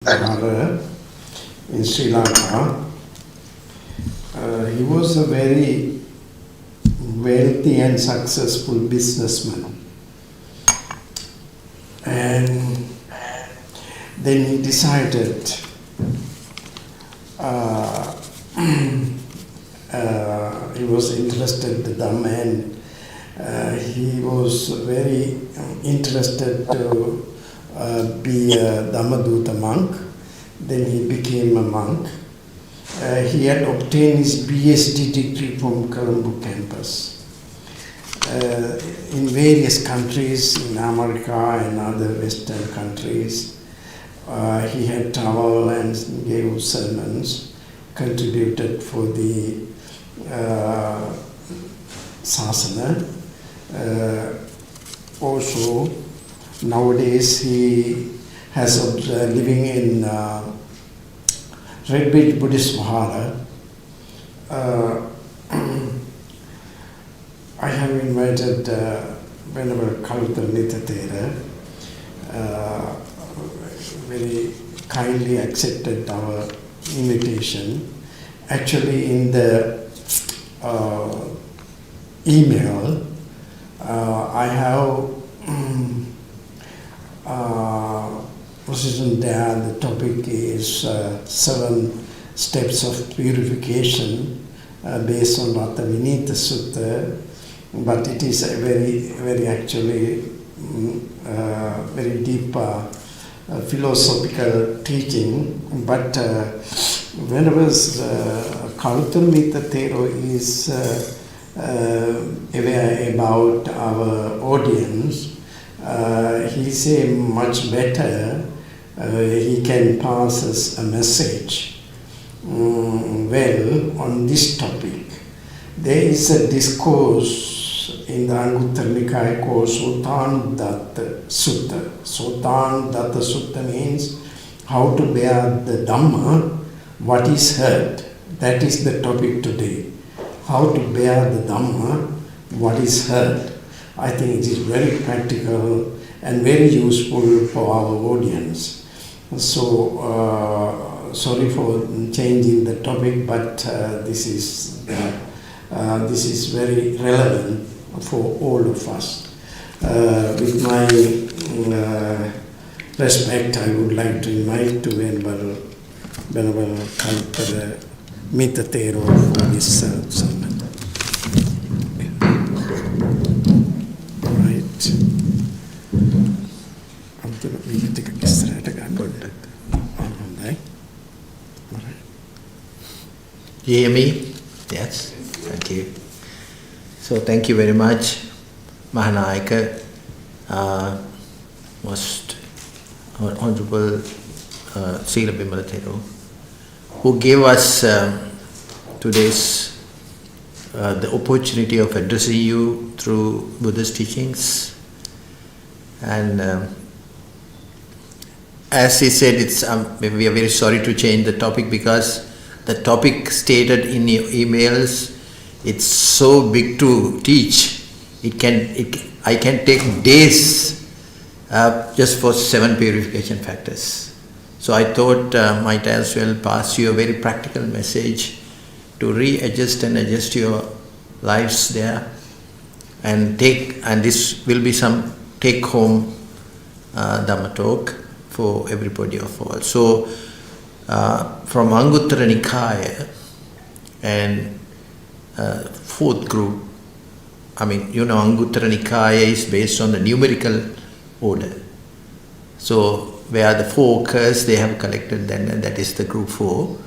Kalutara in Sri Lanka. He was a very wealthy and successful businessman. And then he decided he was interested in Dhamma, and he was very interested to be a Dhamma monk. Then he became a monk. He had obtained his PhD degree from Colombo campus. In various countries, in America and other Western countries, he had traveled and gave sermons, contributed for the Sasana. Also, nowadays he has living in Red Beach Buddhist Vihara. I have invited Venerable Kalutara Mitta Thero, very kindly accepted our invitation. Actually, in the email, I have position there. The topic is 7 steps of purification based on Ratta Vinita Sutta, but it is a very actually very deep philosophical teaching. But whenever Kalutara Mitta Thero is aware about our audience, he say much better. He can pass us a message well on this topic. There is a discourse in the Anguttara Nikaya called Sotanudatta Sutta. Sotanudatta Sutta means how to bear the Dhamma, what is heard. That is the topic today. How to bear the Dhamma, what is heard. I think it is very practical and very useful for our audience. So, sorry for changing the topic, but this is very relevant for all of us. With my respect, I would like to invite to Venerable Kalutara Mitta Thero for this sermon. You hear me? Yes? Thank you. So thank you very much, Mahanayaka, most Honorable Srila Bimala Thero, who gave us today's the opportunity of addressing you through Buddhist teachings. And as he said, we are very sorry to change the topic because the topic stated in your emails, it's so big to teach. I can take days just for 7 purification factors. So I thought might as well pass you a very practical message to readjust and adjust your lives there, and this will be some take-home Dhamma talk for everybody of all. So from Anguttara Nikaya and 4th group, Anguttara Nikaya is based on the numerical order. So where the 4 occurs, they have collected then, and that is the group 4.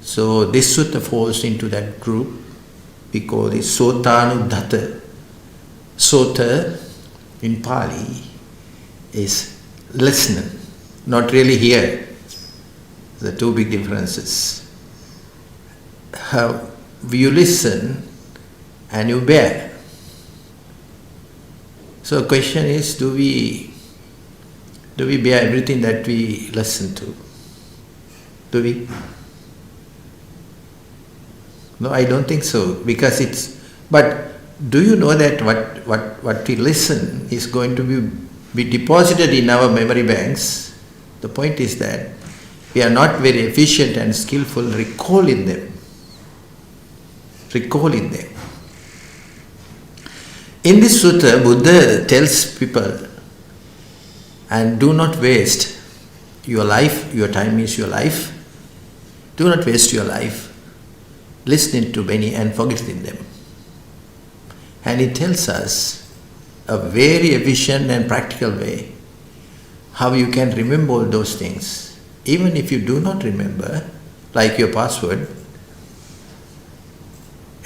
So this sutta falls into that group because it's Sotanudatta. Sota in Pali is listening, not really hear. The 2 big differences. How you listen and you bear. So the question is, do we bear everything that we listen to? Do we? No, I don't think so, because but do you know that what we listen is going to be deposited in our memory banks? The point is that we are not very efficient and skillful recalling them. Recalling them. In this sutta, Buddha tells people, and do not waste your life, your time is your life. Do not waste your life listening to many and forgetting them. And he tells us a very efficient and practical way how you can remember all those things. Even if you do not remember, like your password,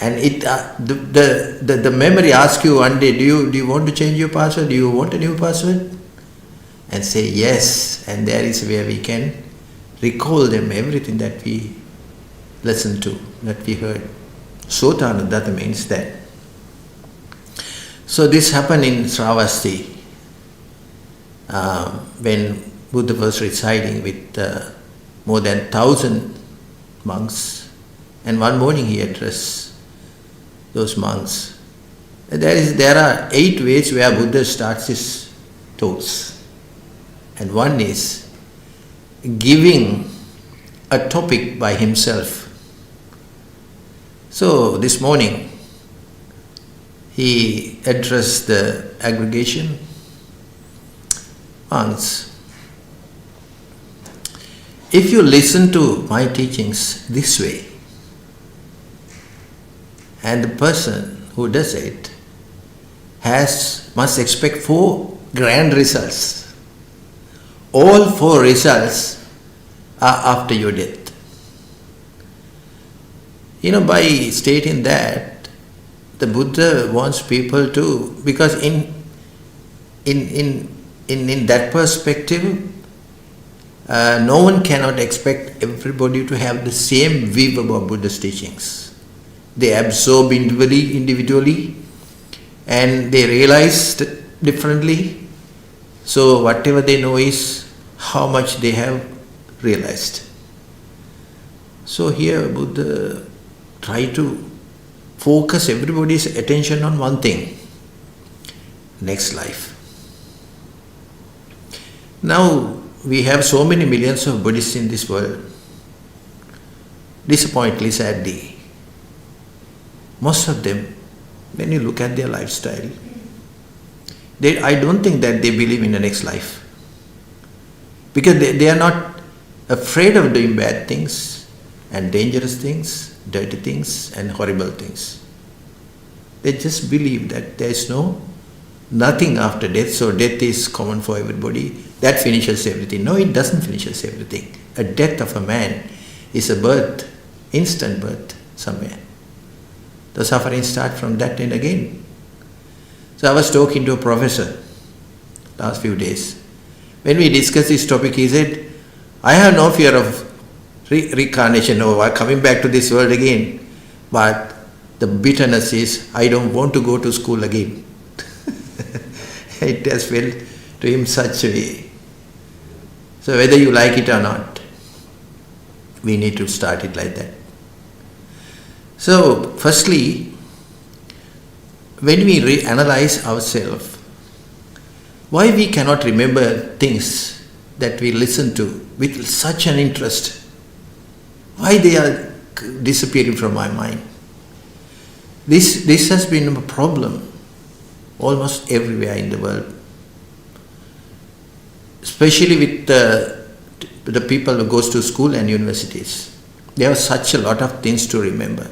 and the memory asks you one day, do you want to change your password? Do you want a new password? And say yes, and there is where we can recall them, everything that we listened to, that we heard. Sotanuddata means that. So this happened in Sravasti, when Buddha was residing with more than 1,000 monks, and one morning he addressed those monks. There are 8 ways where Buddha starts his talks. And one is giving a topic by himself. So this morning, he addressed the aggregation monks. If you listen to my teachings this way, and the person who does it must expect 4 grand results. All 4 results are after your death. By stating that, the Buddha wants people to, because in that perspective, no one cannot expect everybody to have the same view about Buddha's teachings. They absorb individually, and they realize differently. So whatever they know is how much they have realized. So here Buddha tried to focus everybody's attention on one thing: next life. Now we have so many millions of Buddhists in this world. Disappointingly, sadly, most of them, when you look at their lifestyle, I don't think that they believe in the next life. Because they are not afraid of doing bad things and dangerous things, dirty things and horrible things. They just believe that there is nothing after death, so death is common for everybody. That finishes everything. No, it doesn't finish everything. A death of a man is a birth, instant birth somewhere. The suffering starts from that and again. So I was talking to a professor last few days. When we discussed this topic, he said, I have no fear of reincarnation or coming back to this world again, but the bitterness is, I don't want to go to school again. It has felt to him such a way. So whether you like it or not, we need to start it like that. So firstly, when we reanalyze ourselves, why we cannot remember things that we listen to with such an interest? Why they are disappearing from my mind? This has been a problem almost everywhere in the world, especially with the people who goes to school and universities. They have such a lot of things to remember,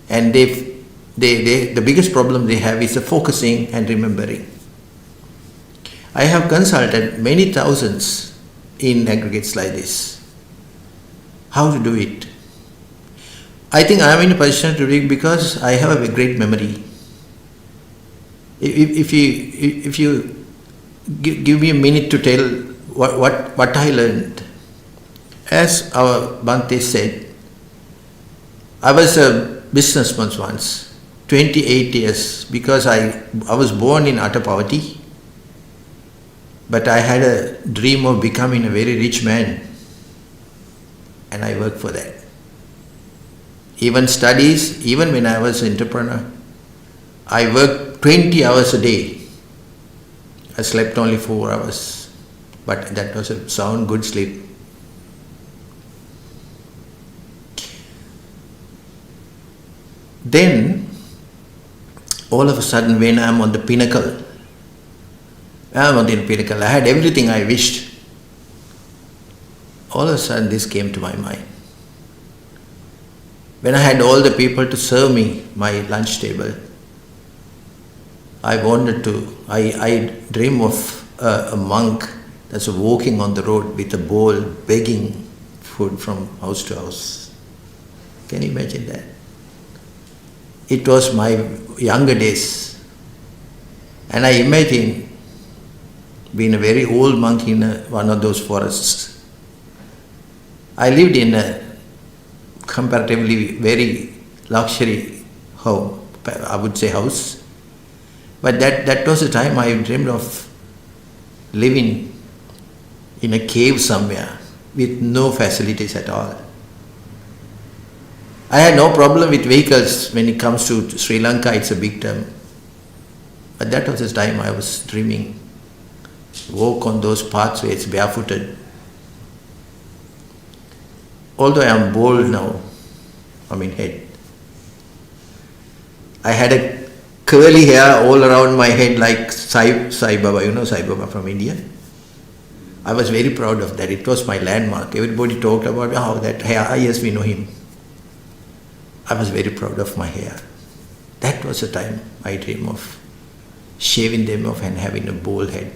and the biggest problem they have is the focusing and remembering. I have consulted many thousands in aggregates like this. How to do it? I think I am in a position to do it because I have a great memory. If you give me a minute to tell what I learned, as our Bhante said, I was a businessman once, 28 years, because I was born in utter poverty, but I had a dream of becoming a very rich man, and I worked for that. Even studies, even when I was an entrepreneur, I worked 20 hours a day. I slept only 4 hours, but that was a sound good sleep. Then, all of a sudden, when I'm on the pinnacle, I had everything I wished. All of a sudden, this came to my mind. When I had all the people to serve me my lunch table, I dream of a monk that's walking on the road with a bowl, begging food from house to house. Can you imagine that? It was my younger days. And I imagine being a very old monk in one of those forests. I lived in a comparatively very luxury home, I would say house. But that was the time I dreamed of living in a cave somewhere with no facilities at all. I had no problem with vehicles. When it comes to Sri Lanka, it's a big term. But that was the time I was dreaming. Walk on those pathways barefooted. Although I am bald now, head. I had a curly hair all around my head like Sai Baba, you know Sai Baba from India. I was very proud of that. It was my landmark. Everybody talked about how that hair, yes, we know him. I was very proud of my hair. That was the time I dreamed of shaving them off and having a bald head.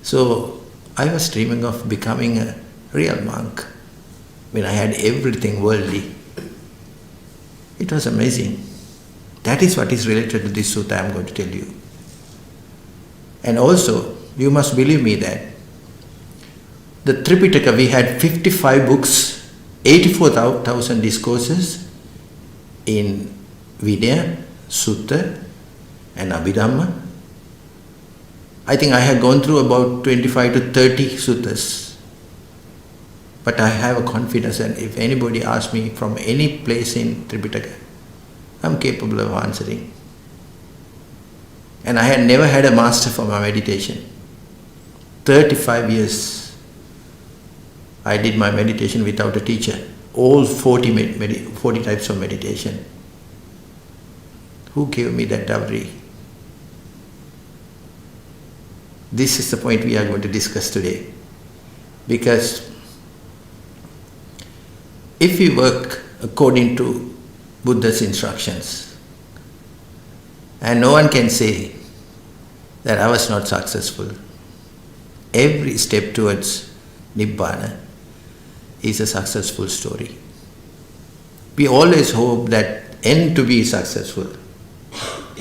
So I was dreaming of becoming a real monk when I had everything worldly. It was amazing. That is what is related to this sutta I am going to tell you. And also, you must believe me that the Tripitaka, we had 55 books, 84,000 discourses in Vinaya, Sutta and Abhidhamma. I think I have gone through about 25 to 30 suttas. But I have a confidence that if anybody asks me from any place in Tripitaka, I'm capable of answering. And I had never had a master for my meditation. 35 years I did my meditation without a teacher. All 40 types of meditation. Who gave me that dowry? This is the point we are going to discuss today. Because if we work according to Buddha's instructions, and no one can say that I was not successful. Every step towards Nibbana is a successful story. We always hope that end to be successful,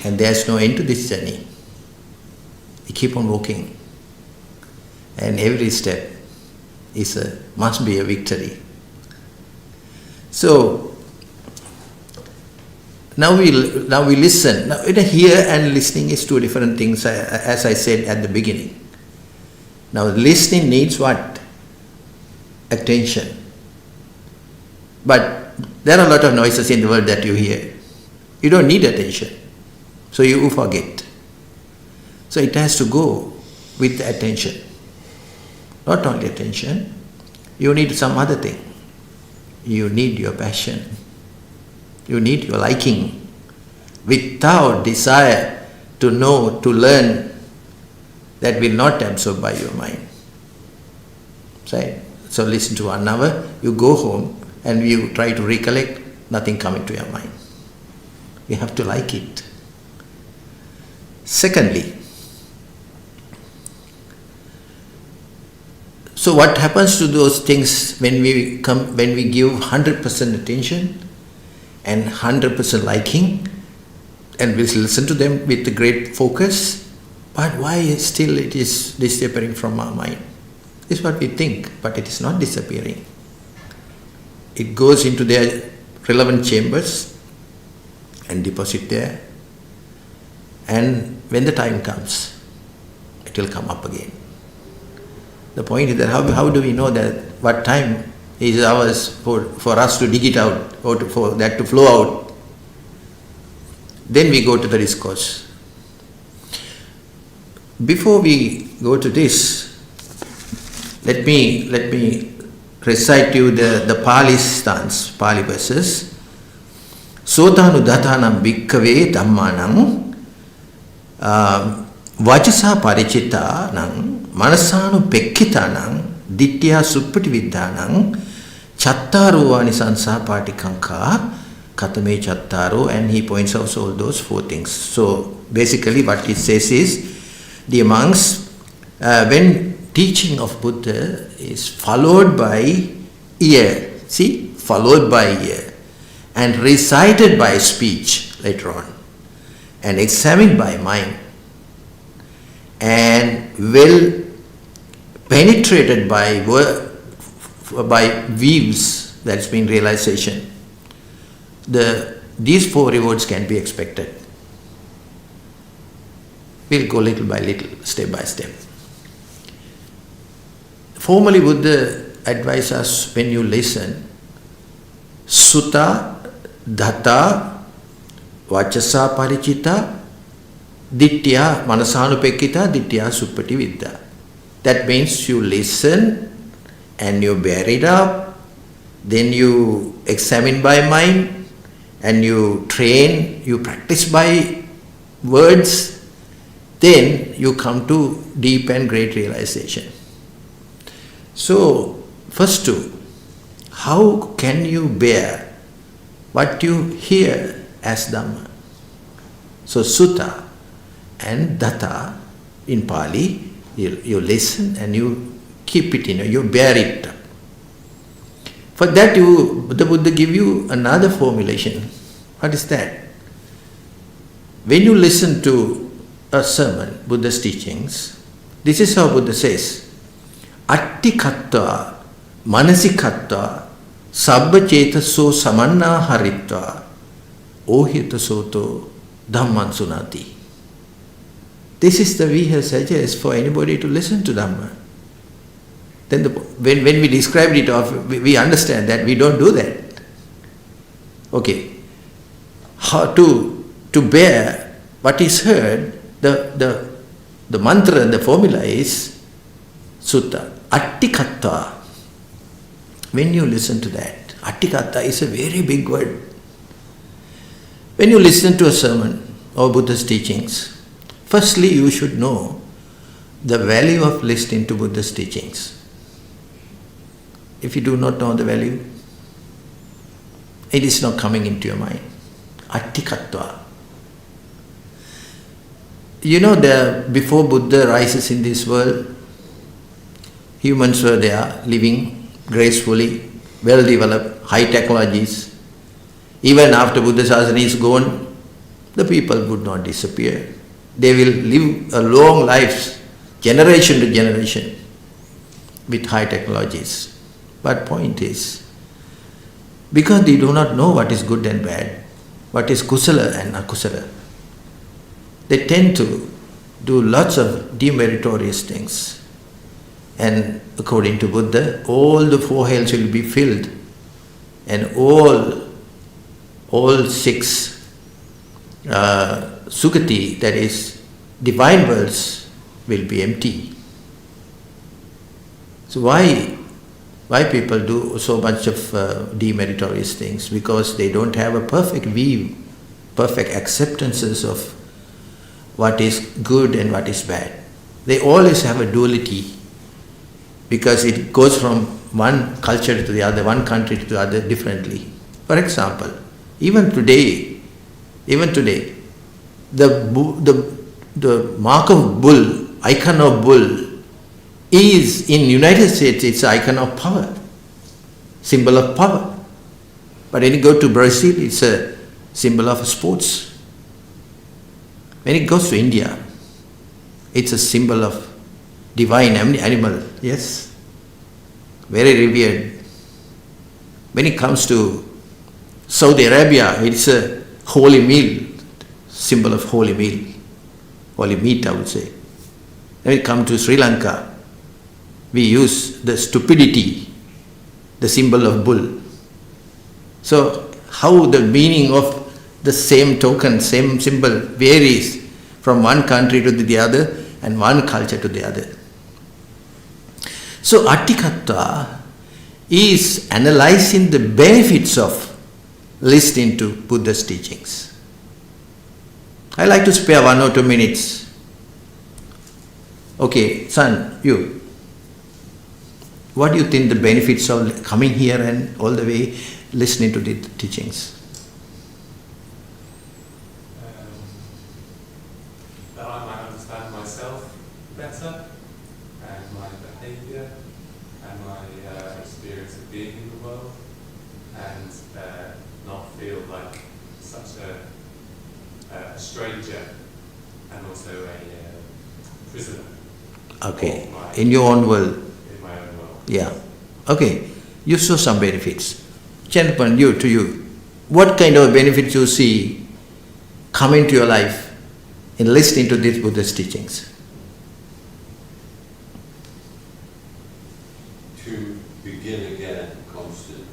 and there's no end to this journey. We keep on walking, and every step must be a victory. So now we listen. Now, hear and listening is two different things, as I said at the beginning. Now listening needs what? Attention. But there are a lot of noises in the world that you hear. You don't need attention. So you forget. So it has to go with attention. Not only attention, you need some other thing. You need your passion. You need your liking. Without desire to know, to learn, that will not absorb by your mind. Right? So listen to 1 hour, you go home and you try to recollect, nothing coming to your mind. You have to like it. Secondly, so what happens to those things when we give 100% attention and 100% liking, and we listen to them with a great focus, but why still it is disappearing from our mind? This is what we think, but it is not disappearing. It goes into their relevant chambers and deposit there, and when the time comes, it will come up again. The point is that how do we know that what time is ours for us to dig it out, or for that to flow out? Then we go to the discourse. Before we go to this, let me recite you the Pali stance, Pali verses. Sotanudatanam bhikkave dhammanam vachasa parichitanam manasanu pekkitanam dittya suppatividdhanam chattaro anisansa patikanka katame chattaro, and he points out all those four things. So basically what it says is, dear monks, when teaching of Buddha is followed by ear, see, followed by ear, and recited by speech later on, and examined by mind, and well penetrated by views, that's been realization, these four rewards can be expected. We'll go little by little, step by step. Formally, Buddha advises us, when you listen, sutta, dhata, vachasa parichita, dittya manasanupekkita, dittya suppatividdha. That means you listen and you bear it up, then you examine by mind, and you train, you practice by words, then you come to deep and great realization. So, first two, how can you bear what you hear as Dhamma? So, sutta and dhata in Pali, you listen and you keep it in you bear it up. For that, the Buddha give you another formulation. What is that? When you listen to a sermon, Buddha's teachings, this is how Buddha says, Attikattva, Manasikattva, Sabba Chetaso Samanna Haritva, Ohita Soto Dhamman Sunati. This is the we have suggest for anybody to listen to Dhamma. Then when we described it off, we understand that we don't do that. Okay. How to bear what is heard, the mantra, the formula is sutta. Attikattva. When you listen to that, attikattva is a very big word. When you listen to a sermon or Buddha's teachings, firstly you should know the value of listening to Buddha's teachings. If you do not know the value, it is not coming into your mind. Attikattva. You know, before Buddha rises in this world, humans were there, living gracefully, well developed, high technologies. Even after Buddha's Sasana is gone, the people would not disappear. They will live a long life, generation to generation, with high technologies. But point is, because they do not know what is good and bad, what is kusala and akusala, they tend to do lots of demeritorious things. And according to Buddha, all the four hells will be filled, and all six sukati, that is divine worlds, will be empty. So why people do so much of demeritorious things? Because they don't have a perfect view, perfect acceptances of what is good and what is bad. They always have a duality, because it goes from one culture to the other, one country to the other differently. For example, even today, the mark of bull, icon of bull, is in United States, it's an icon of power, symbol of power. But when you go to Brazil, it's a symbol of sports. When it goes to India, it's a symbol of divine animal, yes, very revered. When it comes to Saudi Arabia, it's a holy meal, symbol of holy meal, holy meat, I would say. When it comes to Sri Lanka, we use the stupidity, the symbol of bull. So how the meaning of the same token, same symbol varies from one country to the other and one culture to the other. So Attikattva is analyzing the benefits of listening to Buddha's teachings. I like to spare 1 or 2 minutes. Okay, son, you. What do you think the benefits of coming here and all the way listening to the teachings? That I might understand myself better, and my behaviour, and my experience of being in the world, and not feel like such a stranger, and also a prisoner. Okay, in your own world. In my own world. Yeah. Okay, you saw some benefits. Gentlemen, to you, what kind of benefits you see coming to your life in listening to these Buddhist teachings? To begin again constantly,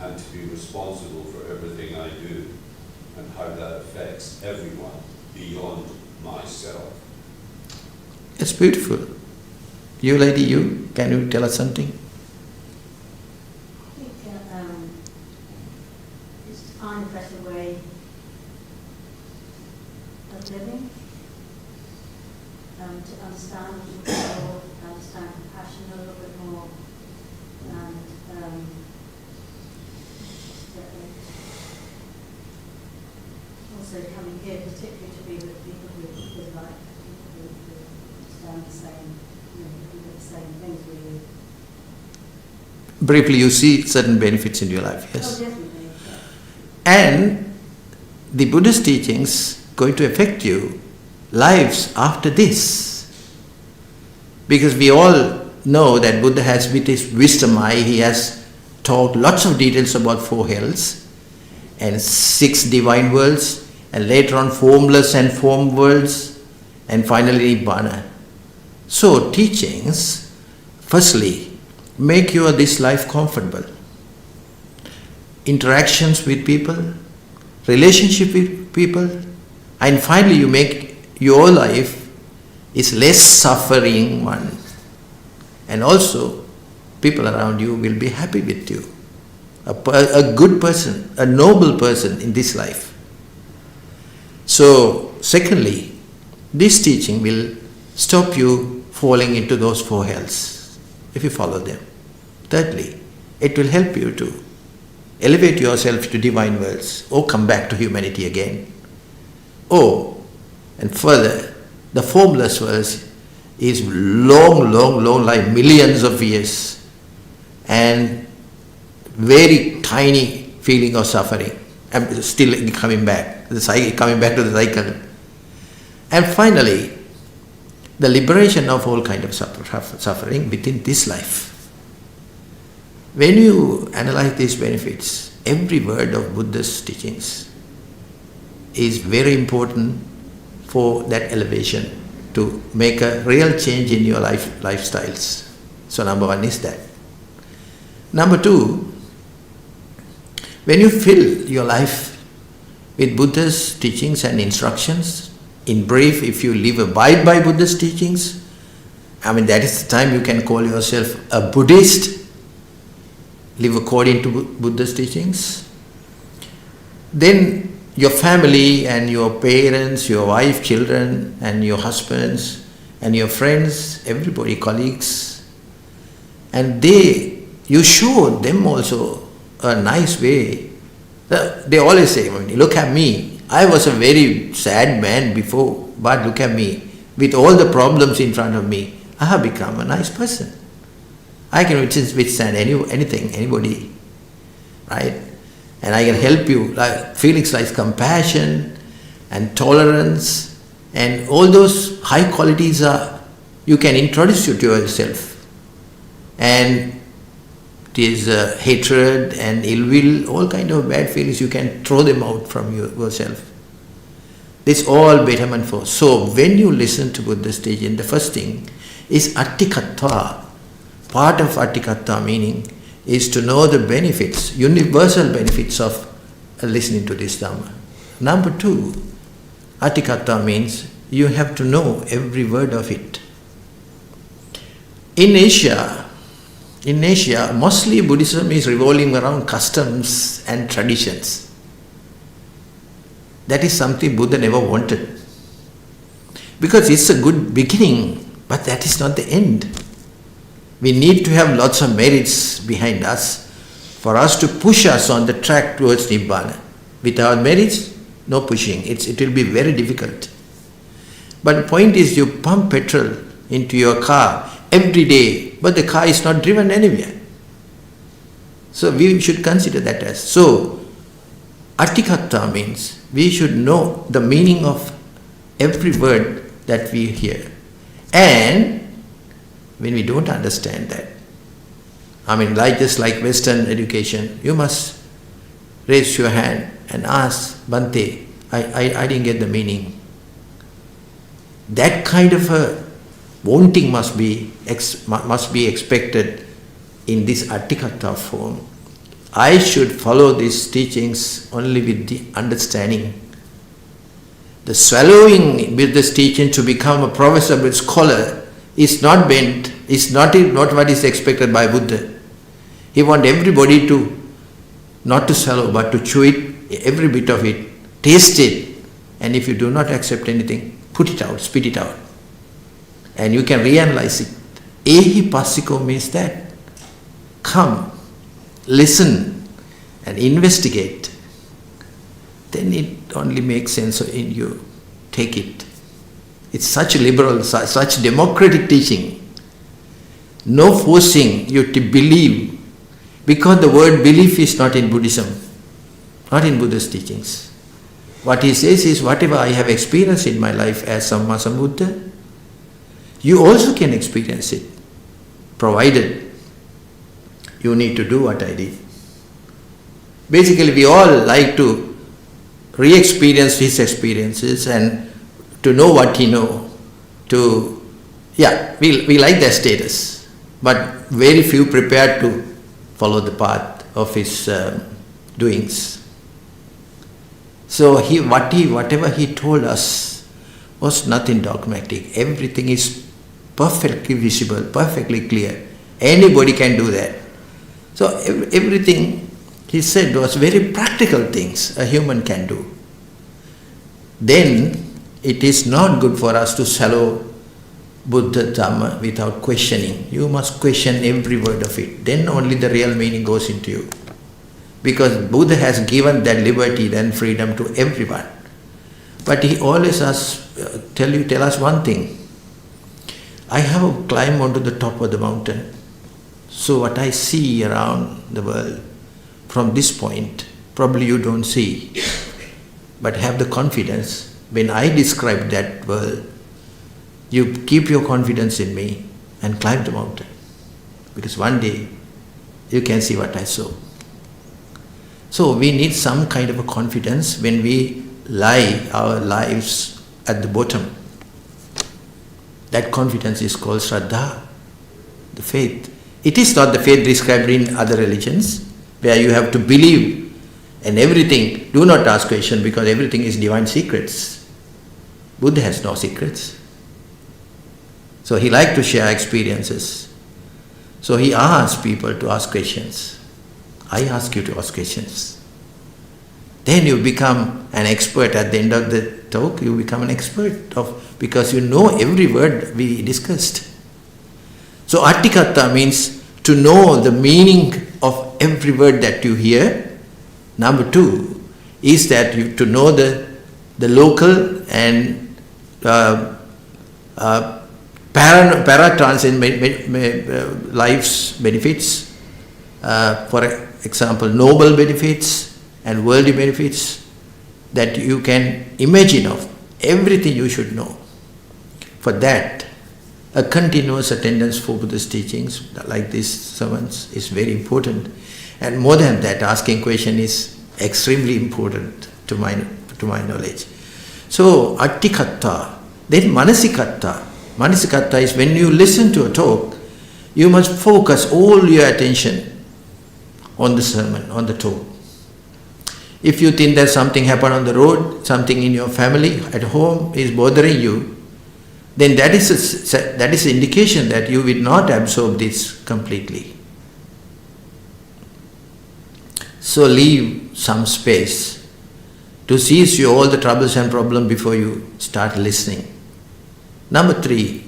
and to be responsible for everything I do, and how that affects everyone beyond myself. It's beautiful. You lady, can you tell us something? I think it's to find a better way of living, to understand a little bit more, understand compassion a little bit more, and also coming here particularly to be with people who like, people who understand the same, who do the same things with you. Briefly, you see certain benefits in your life, yes? Oh, definitely. And the Buddhist teachings going to affect you lives after this. Because we all know that Buddha has, with his wisdom eye, he has taught lots of details about 4 hells and 6 divine worlds, and later on formless and formed worlds, and finally Nibbana. So teachings, firstly, make your this life comfortable. Interactions with people, relationship with people, and finally you make your life is less suffering one. And also, people around you will be happy with you. A good person, a noble person in this life. So, secondly, this teaching will stop you falling into those 4 hells, if you follow them. Thirdly, it will help you to elevate yourself to divine worlds, or come back to humanity again. And further, the formless worlds is long, like millions of years, and very tiny feeling of suffering. I'm still coming back to the cycle. And finally, the liberation of all kind of suffering within this life. When you analyze these benefits, every word of Buddha's teachings is very important for that elevation, to make a real change in your lifestyles. So number 1 is that. Number 2, when you fill your life with Buddha's teachings and instructions, in brief, if you abide by Buddha's teachings, that is the time you can call yourself a Buddhist, live according to Buddha's teachings. Then your family and your parents, your wife, children, and your husbands, and your friends, everybody, colleagues, and you show them also a nice way. They always say, look at me, I was a very sad man before, but look at me, with all the problems in front of me, I have become a nice person. I can withstand anything, anybody, right? And I can help you, like feelings like compassion and tolerance, and all those high qualities you can introduce you to yourself. And it is hatred and ill will, all kind of bad feelings, you can throw them out from yourself. This all betterment for. So when you listen to Buddha's teaching, the first thing is attikattva. Part of attikattva meaning is to know the benefits, universal benefits of listening to this Dhamma. Number 2, attikattva means you have to know every word of it. In Asia, in Asia, mostly Buddhism is revolving around customs and traditions. That is something Buddha never wanted. Because it's a good beginning, but that is not the end. We need to have lots of merits behind us for us to push us on the track towards Nibbana. Without merits, no pushing. It will be very difficult. But the point is, you pump petrol into your car every day, but the car is not driven anywhere. So we should consider that as. So, Atikatta means we should know the meaning of every word that we hear. And when we don't understand that, just like Western education, you must raise your hand and ask, Bhante, I didn't get the meaning. That kind of a wanting must be expected in this Atikatta form. I should follow these teachings only with the understanding. The swallowing with this teaching to become a professor, a scholar, is not bent, is not what is expected by Buddha. He wants everybody to, not to swallow, but to chew it, every bit of it, taste it, and if you do not accept anything, put it out, spit it out. And you can reanalyze it. Ehi passiko means that. Come, listen, and investigate. Then it only makes sense in you. Take it. It's such liberal, such democratic teaching. No forcing you to believe, because the word belief is not in Buddhism, not in Buddhist teachings. What he says is, whatever I have experienced in my life as Samma Sambuddha, you also can experience it, provided you need to do what I did. Basically, we all like to re-experience his experiences and to know what he knows. We like that status, but very few prepared to follow the path of his doings. So whatever he told us was nothing dogmatic. Everything is perfectly visible, perfectly clear. Anybody can do that. So everything he said was very practical things a human can do. Then it is not good for us to swallow Buddha Dhamma without questioning. You must question every word of it. Then only the real meaning goes into you. Because Buddha has given that liberty and freedom to everyone. But he always tell us one thing. I have climbed onto the top of the mountain. So what I see around the world from this point, probably you don't see. But have the confidence, when I describe that world, you keep your confidence in me and climb the mountain. Because one day you can see what I saw. So we need some kind of a confidence when we lie our lives at the bottom. That confidence is called Shraddha, the faith. It is not the faith described in other religions, where you have to believe and everything. Do not ask questions, because everything is divine secrets. Buddha has no secrets. So he liked to share experiences. So he asked people to ask questions. I ask you to ask questions. Then you become an expert. At the end of the talk, you become an expert because you know every word we discussed. So Atikatta means to know the meaning of every word that you hear. Number two is that you to know the local and paratrans life's benefits. For example, noble benefits and worldly benefits that you can imagine of. Everything you should know. For that, a continuous attendance for Buddhist teachings like these sermons is very important. And more than that, asking question is extremely important to my knowledge. So, Atikatta, then Manasikatta. Manasikatta is when you listen to a talk, you must focus all your attention on the sermon, on the talk. If you think that something happened on the road, something in your family, at home is bothering you, then that is an indication that you will not absorb this completely. So leave some space to cease you all the troubles and problems before you start listening. Number 3,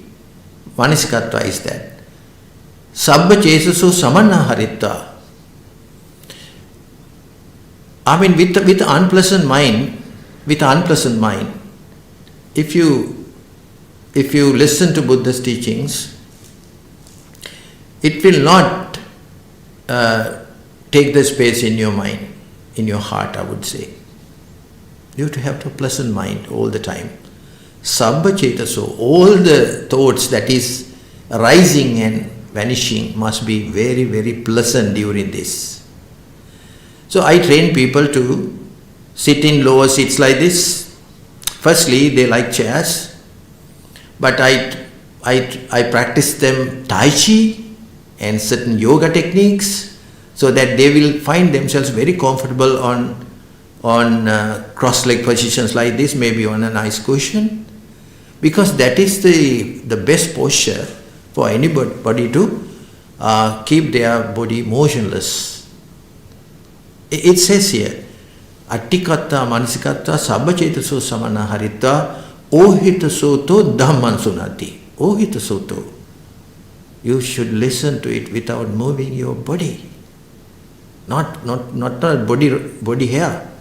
Manasikattva is that. Sabba chesasu samanna haritta. I mean, with unpleasant mind, if you listen to Buddha's teachings, it will not take the space in your mind, in your heart, I would say. You have to have a pleasant mind all the time. Sabba chetaso, all the thoughts that is rising and vanishing must be very, very pleasant during this. So I train people to sit in lower seats like this. Firstly, they like chairs, but I practice them Tai Chi and certain yoga techniques so that they will find themselves very comfortable on cross-leg positions like this, maybe on a nice cushion, because that is the best posture for anybody to keep their body motionless. It says here, Attikatta Manasikatta Sabbacetaso Samana Harita Ohita Soto Dhamman Sunati. Ohita Soto. You should listen to it without moving your body. Not body hair.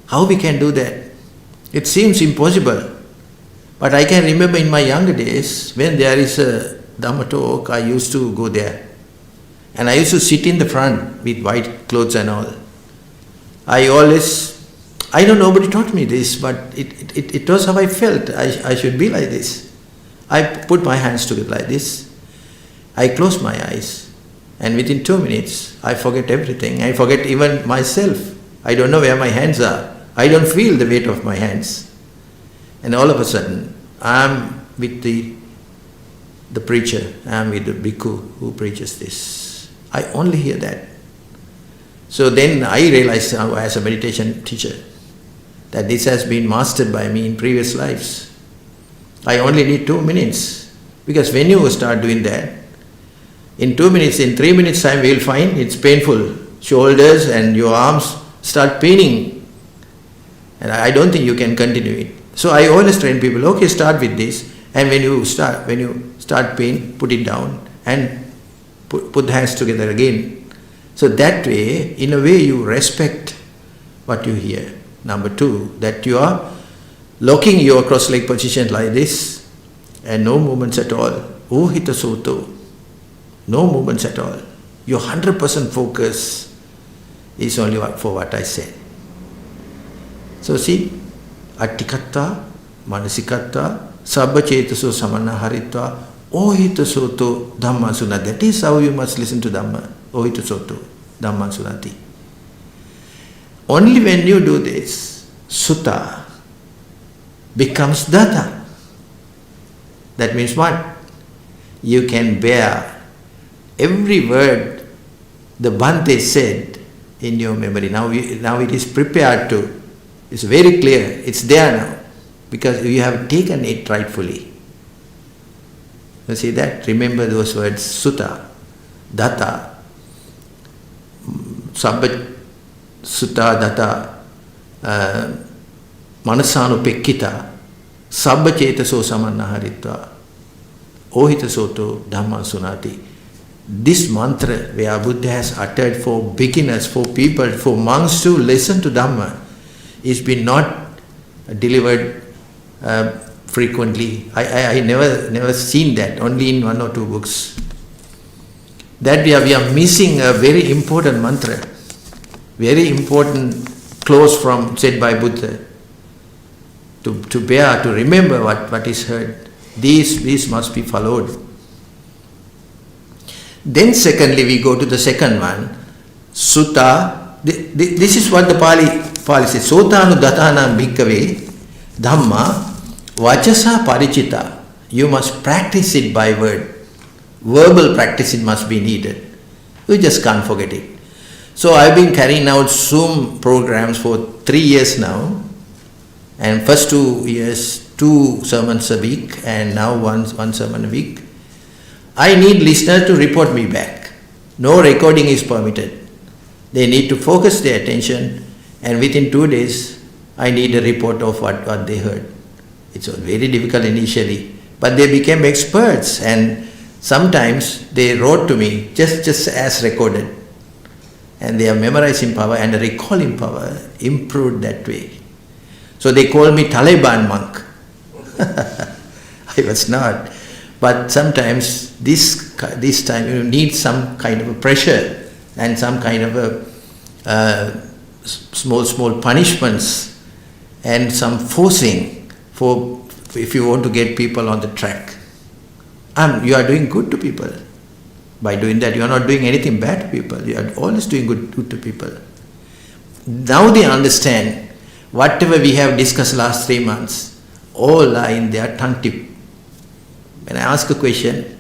How we can do that? It seems impossible. But I can remember in my younger days, when there is a Dhamma talk, I used to go there. And I used to sit in the front with white clothes and all. I know nobody taught me this, but it was how I felt. I should be like this. I put my hands together like this. I close my eyes. And within 2 minutes, I forget everything. I forget even myself. I don't know where my hands are. I don't feel the weight of my hands. And all of a sudden, I'm with the preacher, I'm with the bhikkhu who preaches this. I only hear that. So then I realized as a meditation teacher that this has been mastered by me in previous lives. I only need 2 minutes, because when you start doing that, in 2 minutes, in 3 minutes time, we will find it's painful. Shoulders and your arms start paining. And I don't think you can continue it. So I always train people, okay, start with this. And when you start pain, put it down and put the hands together again. So that way, in a way, you respect what you hear. Number 2, that you are locking your cross-leg position like this and no movements at all. Ohita soto. No movements at all. Your 100% focus is only for what I said. So see, Attikatta, Manasikatta, Sabba Chetaso Samana Harita, Ohita Soto, Dhamma Sunati. That is how you must listen to Dhamma. Ohita Soto, Dhamma Sunati. Only when you do this, Sutta becomes Datta. That means what? You can bear every word the Bhante said in your memory. Now it is prepared to. It's very clear. It's there now. Because you have taken it rightfully. You see that? Remember those words. Sutta, Datta, Sabba Sutta, Datta, Manasanupekkita, Sabba Chetaso Samannaharitva, Ohita Soto Dhamma Sunati. This mantra where Buddha has uttered for beginners, for people, for monks to listen to Dhamma, is been not delivered frequently. I never seen that, only in 1 or 2 books. That we are missing a very important mantra, very important clause said by Buddha, to bear, to remember what is heard. These must be followed. Then secondly, we go to the second one, Sutta. This is what the Pali says. Sotanu datana bhikkhave Dhamma vachasa parichita. You must practice it by word. Verbal practice it must be needed. You just can't forget it. So I've been carrying out Zoom programs for 3 years now. And first 2 years, 2 sermons a week, and now one sermon a week. I need listeners to report me back. No recording is permitted. They need to focus their attention, and within 2 days, I need a report of what they heard. It was very difficult initially, but they became experts, and sometimes they wrote to me just as recorded. And their memorizing power and recalling power improved that way. So they call me Taliban monk. I was not. But sometimes this time you need some kind of a pressure and some kind of a small punishments and some forcing for if you want to get people on the track. You are doing good to people. By doing that, you are not doing anything bad to people. You are always doing good to people. Now they understand whatever we have discussed last 3 months, all are in their tongue tip. When I ask a question,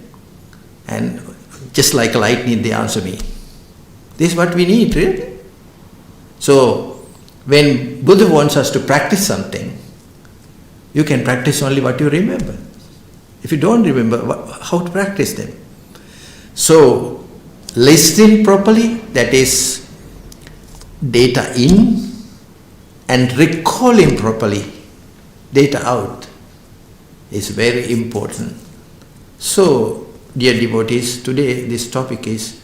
and just like lightning, they answer me. This is what we need, really. So, when Buddha wants us to practice something, you can practice only what you remember. If you don't remember, how to practice them? So, listening properly, that is data in, and recalling properly, data out, is very important. So, dear devotees, today this topic is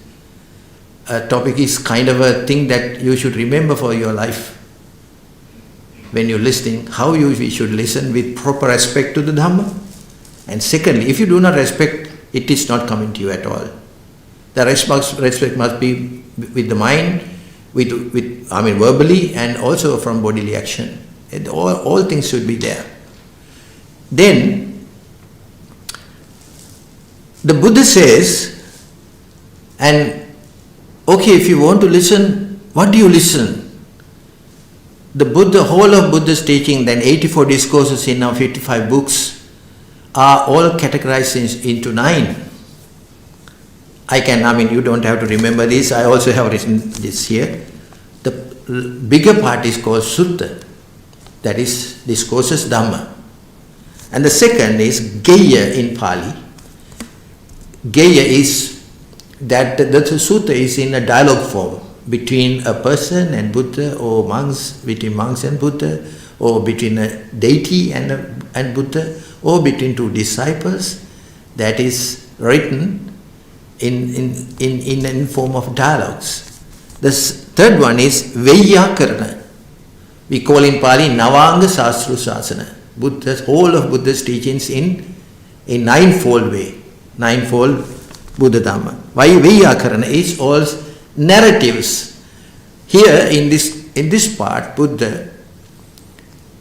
kind of a thing that you should remember for your life. When you're listening, how we should listen with proper respect to the Dhamma. And secondly, if you do not respect, it is not coming to you at all. The respect must be with the mind, verbally, and also from bodily action. And all things should be there. Then, the Buddha says, and okay, if you want to listen, what do you listen? The whole of Buddha's teaching, then 84 discourses in now 55 books, are all categorized into 9. You don't have to remember this, I also have written this here. The bigger part is called Sutta, that is discourses Dhamma. And the second is Geya in Pali. Geya is that the Sutta is in a dialogue form between a person and Buddha, or between monks and Buddha, or between a deity and Buddha, or between 2 disciples, that is written in form of dialogues. The third one is Vaiyakarana. We call in Pali Navanga Sastru Sasana. Whole of Buddha's teachings in 9-fold way. 9-fold Buddha Dhamma. Vaiyakarana is all narratives. Here in this part, Buddha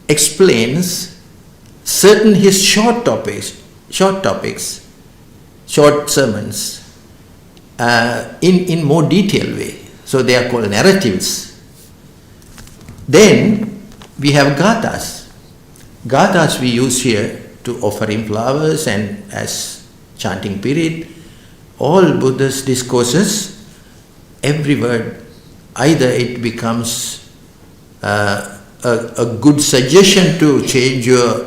explains certain his short topics, short sermons, in more detailed way. So they are called narratives. Then we have gathas. Gathas we use here to offer him flowers and as chanting period. All Buddha's discourses, every word, either it becomes a good suggestion to change your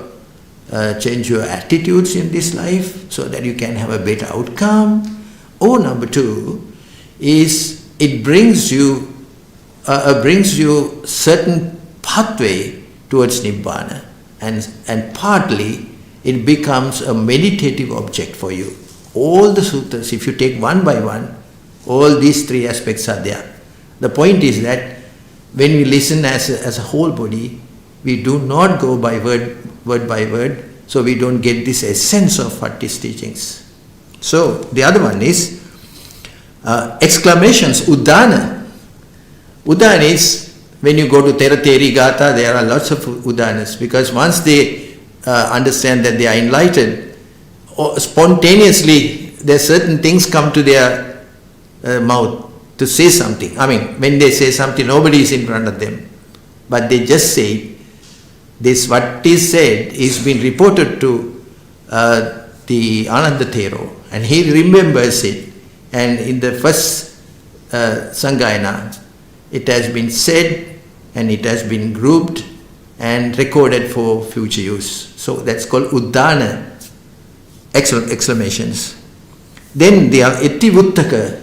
attitudes in this life so that you can have a better outcome. Or number 2 is it brings you certain pathway towards Nibbana, and partly it becomes a meditative object for you. All the sutras, if you take one by one, all these 3 aspects are there. The point is that when we listen as a whole body, we do not go by word by word, so we don't get this essence of what is teachings. So the other one is exclamations, Udana. Udana is, when you go to Thero Gatha, there are lots of Udanas, because once they understand that they are enlightened, spontaneously there are certain things come to their mouth to say something. When they say something, nobody is in front of them, but they just say it. This, what is said, is being reported to the Ananda Thero, and he remembers it. And in the first Sangayana, it has been said and it has been grouped and recorded for future use. So that's called Uddana, exclamations. Then the Itivuttaka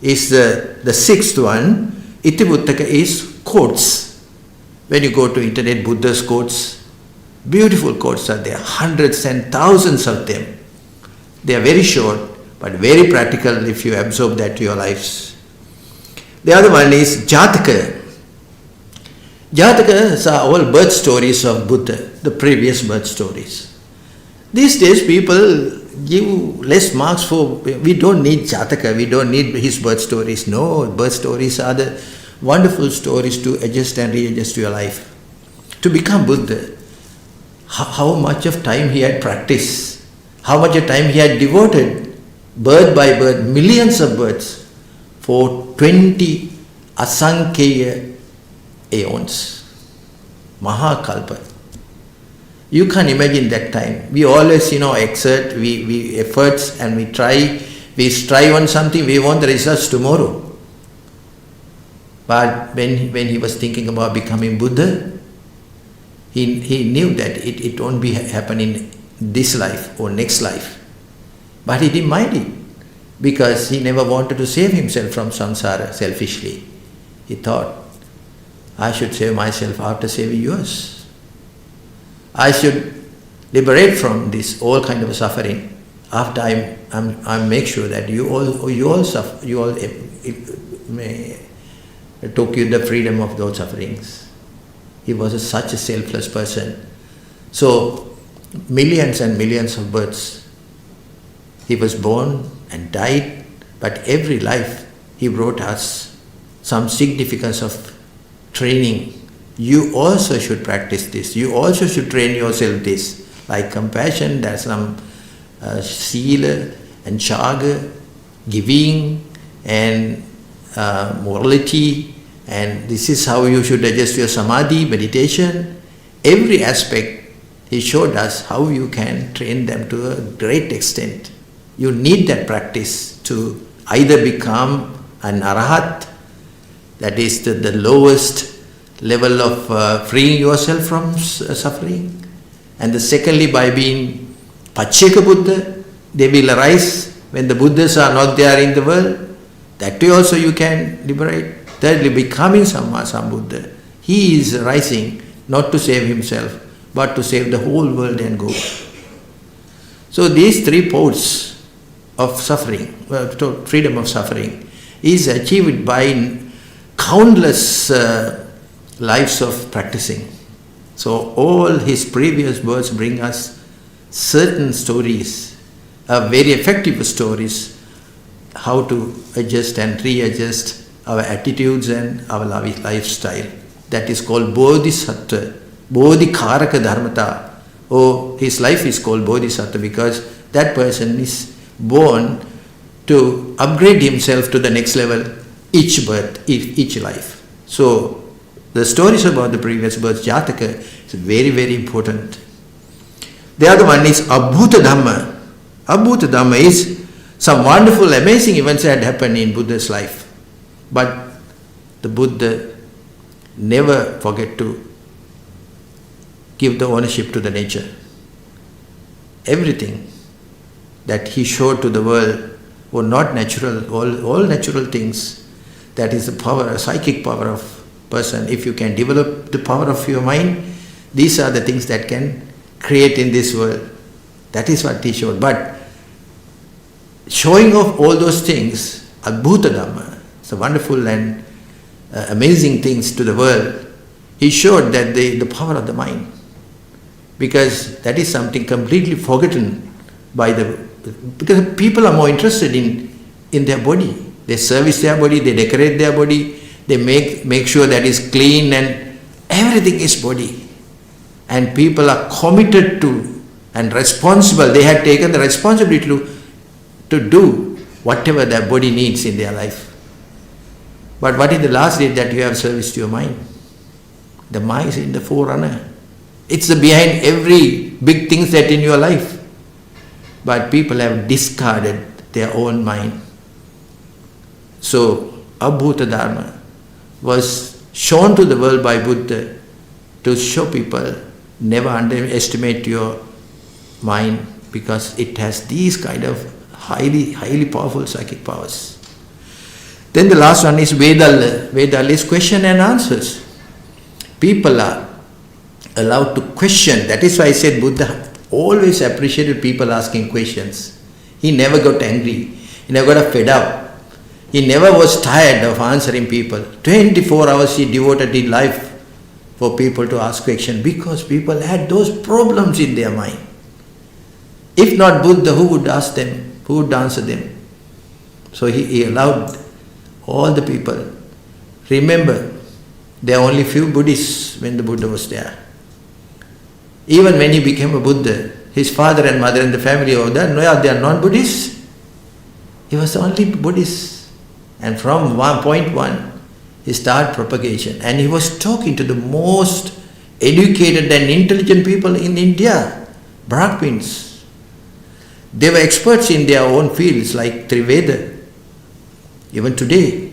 is the 6th one, Itivuttaka is quotes. When you go to internet, Buddha's quotes, beautiful quotes are there, hundreds and thousands of them. They are very short, but very practical if you absorb that to your lives. The other one is Jataka. Jatakas are all birth stories of Buddha, the previous birth stories. These days people give less marks for, we don't need Jataka, we don't need his birth stories. No, birth stories are the wonderful stories to adjust and readjust your life. To become Buddha, how much of time he had practiced, how much of time he had devoted, birth by birth, millions of births, for 20 asankheya aeons, Mahakalpa. You can't imagine that time. We always, exert, we efforts and we strive on something, we want the results tomorrow. But when he was thinking about becoming Buddha, he knew that it won't be happening this life or next life. But he didn't mind it, because he never wanted to save himself from samsara selfishly. He thought, I should save myself after saving yours. I should liberate from this all kind of suffering after I make sure that you all suffer, you all took you the freedom of those sufferings. He was such a selfless person. So millions and millions of births. He was born and died, but every life he brought us some significance of training. You also should practice this. You also should train yourself this. Like compassion, there's some sila and chaga, giving and morality, and this is how you should adjust your samadhi, meditation. Every aspect, he showed us how you can train them to a great extent. You need that practice to either become an arahat, that is the lowest level of freeing yourself from suffering. And secondly, by being Pacceka Buddha, they will arise when the Buddhas are not there in the world. That way also you can liberate. Thirdly, becoming Sambuddha. He is rising not to save himself, but to save the whole world and go. So these three poles of suffering, freedom of suffering, is achieved by countless lives of practicing. So all his previous births bring us certain stories, very effective stories, how to adjust and readjust our attitudes and our lifestyle. That is called Bodhisattva, Bodhikaraka Dharmata. Oh, his life is called Bodhisattva because that person is born to upgrade himself to the next level each birth, each life. So the stories about the previous births, Jataka, is very, very important. The other one is Abhuta Dhamma. Abhuta Dhamma is some wonderful, amazing events that happened in Buddha's life. But the Buddha never forget to give the ownership to the nature. Everything that he showed to the world were not natural, all natural things. That is the power, a psychic power of person. If you can develop the power of your mind, these are the things that can create in this world. That is what he showed. But showing off all those things, Adbhuta Dhamma, it's a wonderful and amazing things to the world. He showed that the power of the mind, because that is something completely forgotten because people are more interested in their body. They service their body, they decorate their body, they make sure that it's clean, and everything is body. And people are committed to and responsible. They have taken the responsibility to do whatever their body needs in their life. But what is the last day that you have service to your mind? The mind is in the forerunner. It's behind every big things that in your life. But people have discarded their own mind. So, Abhuta Dharma was shown to the world by Buddha to show people, never underestimate your mind, because it has these kind of highly, highly powerful psychic powers. Then the last one is Vedal. Vedal is question and answers. People are allowed to question. That is why I said Buddha always appreciated people asking questions. He never got angry. He never got fed up. He never was tired of answering people. 24 hours he devoted his life for people to ask questions because people had those problems in their mind. If not Buddha, who would ask them? Who would answer them? So he allowed all the people. Remember, there are only few Buddhists when the Buddha was there. Even when he became a Buddha, his father and mother and the family over there, no, they are non-Buddhists. He was the only Buddhist. And from point one, he started propagation. And he was talking to the most educated and intelligent people in India, Brahmins. They were experts in their own fields like Triveda, even today.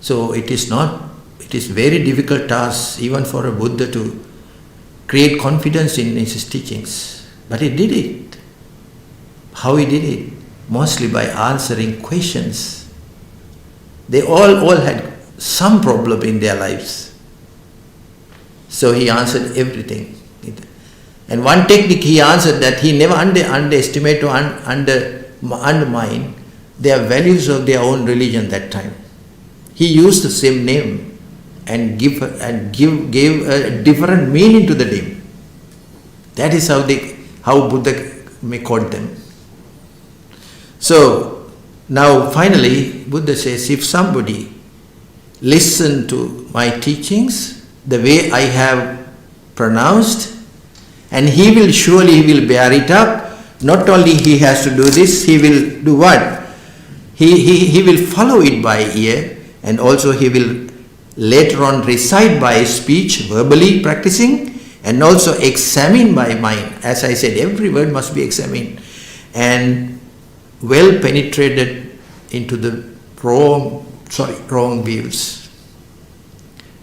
So it is very difficult task even for a Buddha to create confidence in his teachings. But he did it. How he did it? Mostly by answering questions. They all had some problem in their lives. So he answered everything. And one technique he answered that he never underestimate or undermine their values of their own religion that time. He used the same name and gave a different meaning to the name. That is how Buddha may quote them. So now finally Buddha says, if somebody listen to my teachings the way I have pronounced, and he will bear it up. Not only he has to do this, he will do what? He will follow it by ear, and also he will later on recite by speech, verbally practicing, and also examine by mind. As I said, every word must be examined and well penetrated into the wrong views.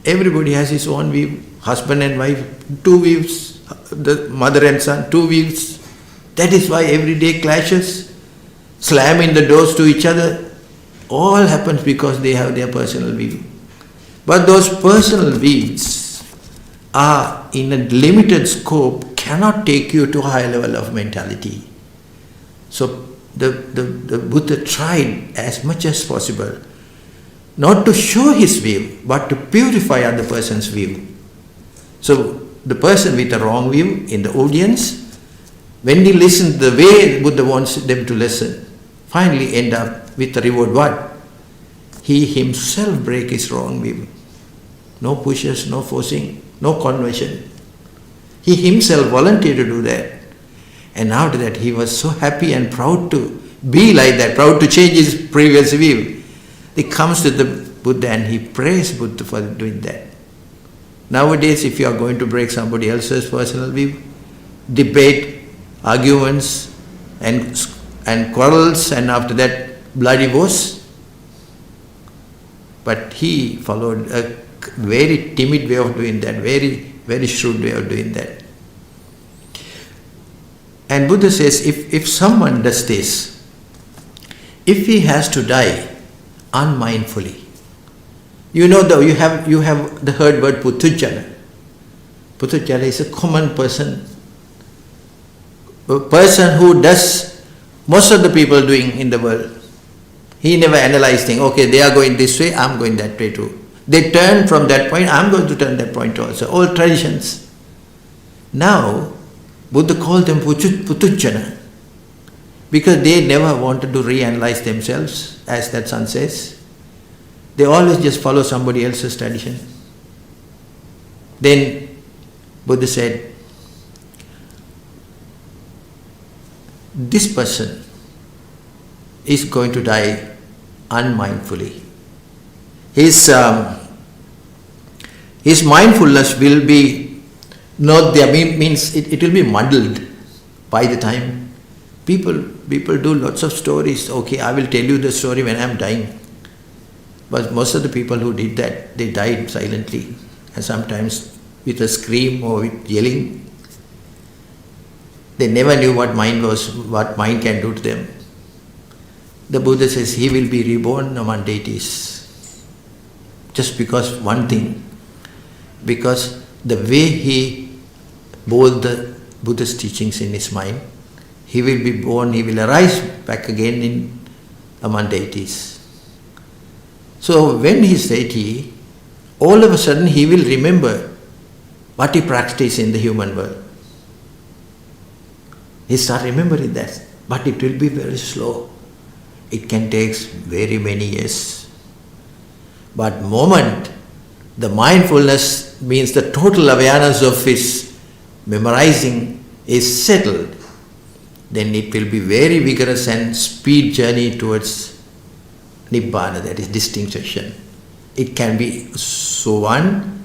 Everybody has his own view. Husband and wife, two views. The mother and son, two views. That is why everyday clashes, slamming the doors to each other, all happens because they have their personal view. But those personal views are in a limited scope, cannot take you to a high level of mentality. So the Buddha tried as much as possible not to show his view, but to purify other person's view. So the person with a wrong view in the audience, when he listens the way Buddha wants them to listen, finally end up with the reward what? He himself break his wrong view. No pushes, no forcing, no conversion. He himself volunteered to do that. And after that he was so happy and proud to be like that, proud to change his previous view. He comes to the Buddha and he praised Buddha for doing that. Nowadays, if you are going to break somebody else's personal view, debate, arguments, and quarrels, and after that, bloody wars. But he followed a very timid way of doing that, very, very shrewd way of doing that. And Buddha says, if someone does this, if he has to die unmindfully, you know, you have the heard word Puthujjana. Puthujjana is a common person. A person who does most of the people doing in the world. He never analyzed things. Okay, they are going this way, I am going that way too. They turn from that point, I am going to turn that point also. All traditions. Now, Buddha called them Puthujjana because they never wanted to reanalyze themselves, as that son says. They always just follow somebody else's tradition. Then Buddha said, this person is going to die unmindfully. His mindfulness will be not there, means it will be muddled by the time. People do lots of stories. Okay, I will tell you the story when I am dying. But most of the people who did that, they died silently, and sometimes with a scream or with yelling. They never knew what mind can do to them. the Buddha says he will be reborn among deities. Just because one thing, because the way he bore the Buddha's teachings in his mind, he will be born, he will arise back again among deities. So when he is deity, all of a sudden he will remember what he practiced in the human world. He start remembering that, but it will be very slow. It can take very many years. But moment the mindfulness means the total awareness of his memorizing is settled, then it will be very vigorous and speed journey towards Nibbana, that is distinction. It can be Sovan,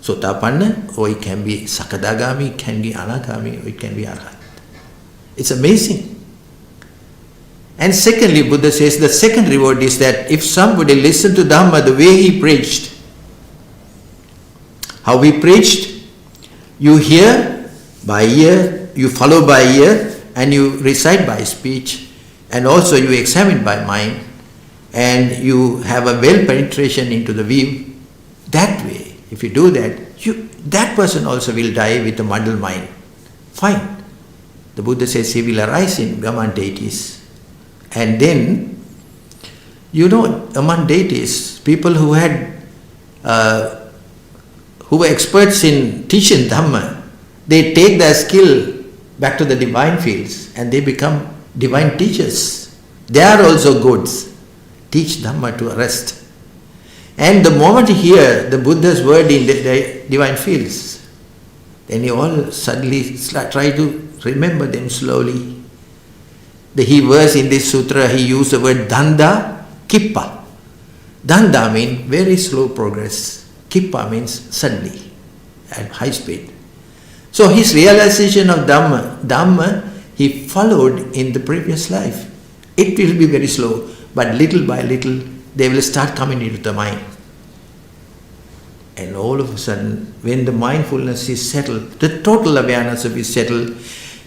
Sotapanna, or it can be Sakadagami, it can be Anagami, or it can be Arhat. It's amazing. And secondly, Buddha says the second reward is that if somebody listens to Dhamma the way he preached, how he preached, you hear by ear, you follow by ear, and you recite by speech, and also you examine by mind, and you have a well penetration into the view. That way, if you do that, that person also will die with a muddled mind. Fine. The Buddha says he will arise in among deities. And then, among deities, people who were experts in teaching Dhamma, they take their skill back to the divine fields and they become divine teachers. They are also goods. Teach Dhamma to rest. And the moment you hear the Buddha's word in the divine fields, then you all suddenly try to remember them slowly. The verse in this sutra, he used the word danda, kippa. Danda means very slow progress. Kippa means suddenly, at high speed. So his realization of Dhamma, he followed in the previous life. It will be very slow, but little by little, they will start coming into the mind. And all of a sudden, when the mindfulness is settled, the total awareness of is settled,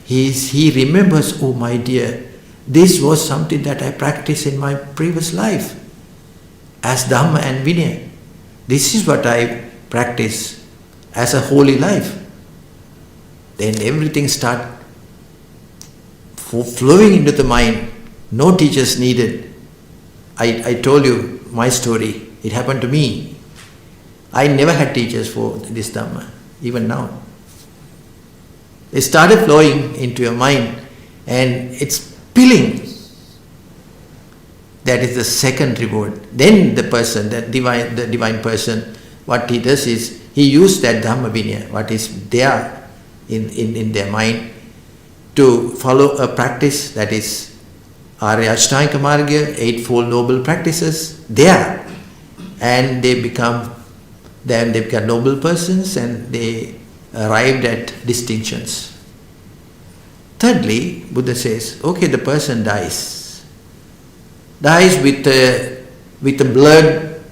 he remembers, oh my dear, this was something that I practiced in my previous life as Dhamma and Vinaya. This is what I practice as a holy life. Then everything starts flowing into the mind. No teachers needed. I told you my story. It happened to me. I never had teachers for this Dhamma, even now. It started flowing into your mind and it's spilling. That is the second reward. Then the person, the divine person, what he does is, he uses that Dhamma Vinaya, what is there in their mind, to follow a practice that is Arya Ashtanga Marga, Eightfold Noble Practices, there. And they become noble persons and they arrived at distinctions. Thirdly, Buddha says, okay, the person dies with a blurred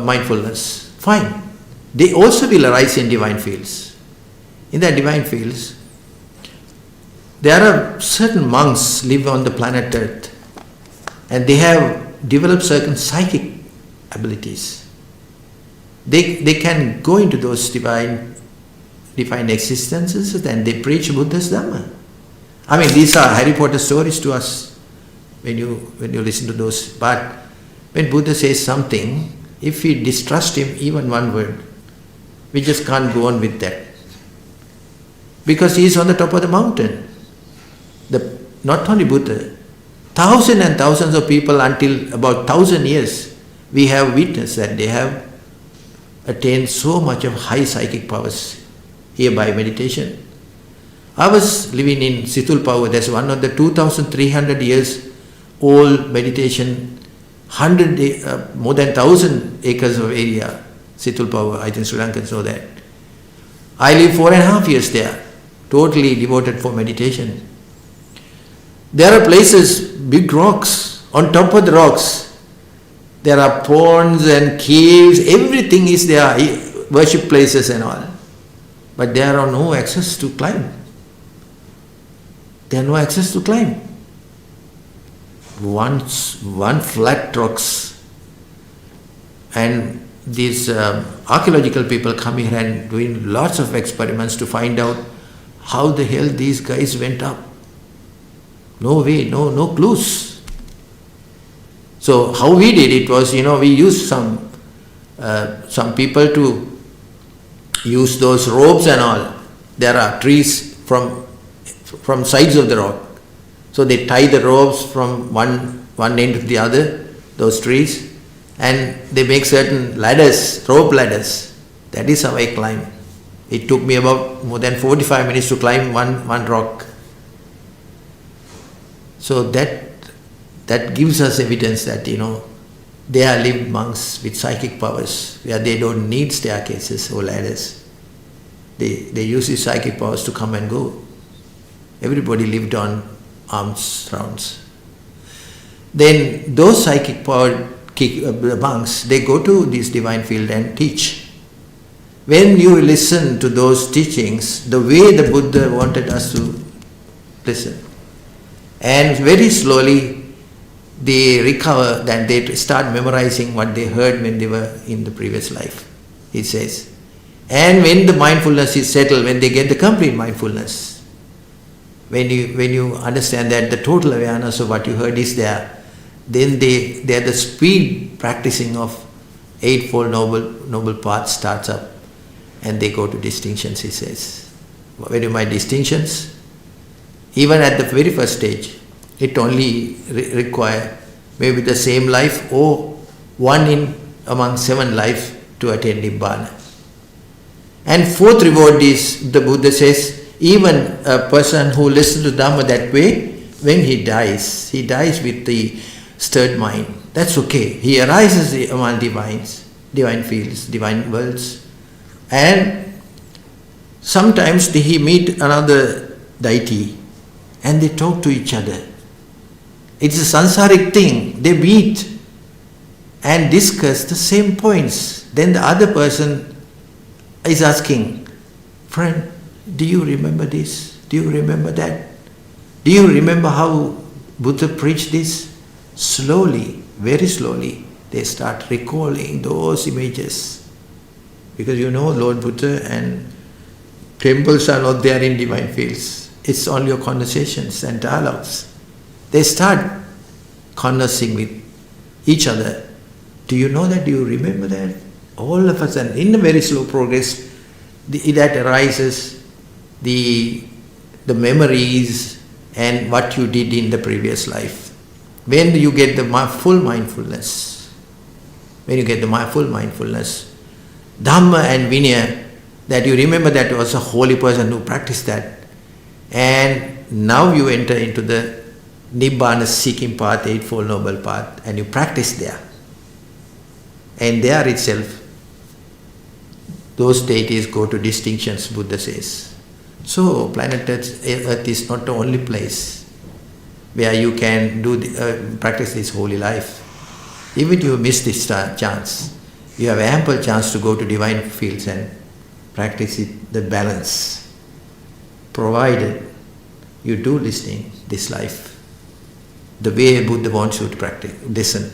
mindfulness. Fine. They also will arise in divine fields. In the divine fields, there are certain monks live on the planet Earth and they have developed certain psychic abilities. They can go into those divine existences and they preach Buddha's Dhamma. I mean, these are Harry Potter stories to us when you listen to those. But when Buddha says something, if we distrust him even one word, we just can't go on with that. Because he is on the top of the mountain. Not only Buddha, thousands and thousands of people until about 1,000 years, we have witnessed that they have attained so much of high psychic powers here by meditation. I was living in Situlpavu. That's one of the 2,300 years old meditation, more than 1,000 acres of area. Situlpavu, I think Sri Lankans know that. I lived 4.5 years there, totally devoted for meditation. There are places, big rocks, on top of the rocks. There are ponds and caves, everything is there, worship places and all. But there are no access to climb. There are no access to climb. one flat rocks, and these archaeological people come here and doing lots of experiments to find out how the hell these guys went up. No way, no clues. So how we did it was, we used some people to use those ropes and all. There are trees from sides of the rock. So they tie the ropes from one end to the other, those trees, and they make certain ladders, rope ladders. That is how I climb. It took me about more than 45 minutes to climb one rock. So that gives us evidence that, they are lived monks with psychic powers, where they don't need staircases or ladders. They use these psychic powers to come and go. Everybody lived on alms rounds. Then those psychic powered monks, they go to this divine field and teach. When you listen to those teachings, the way the Buddha wanted us to listen, and very slowly they recover, then they start memorizing what they heard when they were in the previous life, he says. And when the mindfulness is settled, when they get the complete mindfulness, when you understand that the total awareness of what you heard is there, then they are the speed practicing of Eightfold Noble Path starts up, and they go to distinctions, he says. What do you mean distinctions? Even at the very first stage, it only require maybe the same life or one in among 7 lives to attain Nibbana. And fourth reward is, the Buddha says, even a person who listens to Dhamma that way, when he dies with the stirred mind. That's okay. He arises among divine fields, divine worlds. And sometimes he meet another deity and they talk to each other. It's a sansaric thing. They meet and discuss the same points. Then the other person is asking, friend, do you remember this? Do you remember that? Do you remember how Buddha preached this? Slowly, very slowly, they start recalling those images. Because Lord Buddha and temples are not there in divine fields. It's only your conversations and dialogues. They start conversing with each other. Do you know that? Do you remember that? All of us, and in a very slow progress, that arises, the memories and what you did in the previous life. When you get the full mindfulness, Dhamma and Vinaya, that you remember that was a holy person who practiced that, and now you enter into the Nibbana seeking path, Eightfold Noble Path, and you practice there. And there itself, those deities go to distinctions, Buddha says. So planet Earth is not the only place where you can practice this holy life. Even if you miss this chance, you have ample chance to go to divine fields and practice the balance, provided you do listening this life the way Buddha wants you to practice, listen.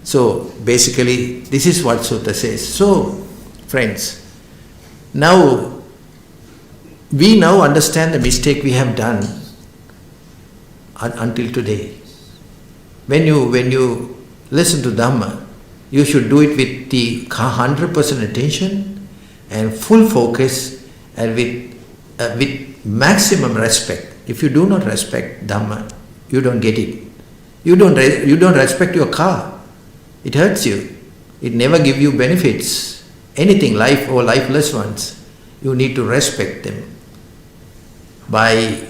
So basically, this is what Sutta says. So, friends, we now understand the mistake we have done until today. When you listen to Dhamma, you should do it with the 100% attention and full focus, and with maximum respect. If you do not respect Dhamma, you don't get it. You don't respect your car. It hurts you. It never gives you benefits. Anything, life or lifeless ones, you need to respect them by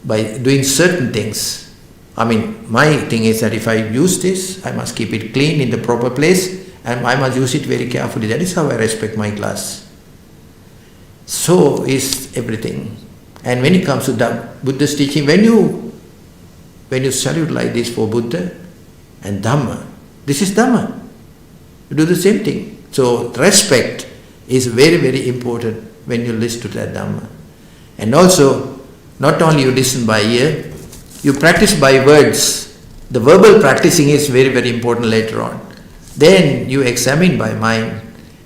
doing certain things. I mean, my thing is that if I use this, I must keep it clean in the proper place, and I must use it very carefully. That is how I respect my class. So is everything. And when it comes to Buddha's teaching, when you salute like this for Buddha and Dhamma, this is Dhamma. You do the same thing. So respect is very, very important when you listen to that Dhamma. And also, not only you listen by ear, you practice by words. The verbal practicing is very, very important later on. Then you examine by mind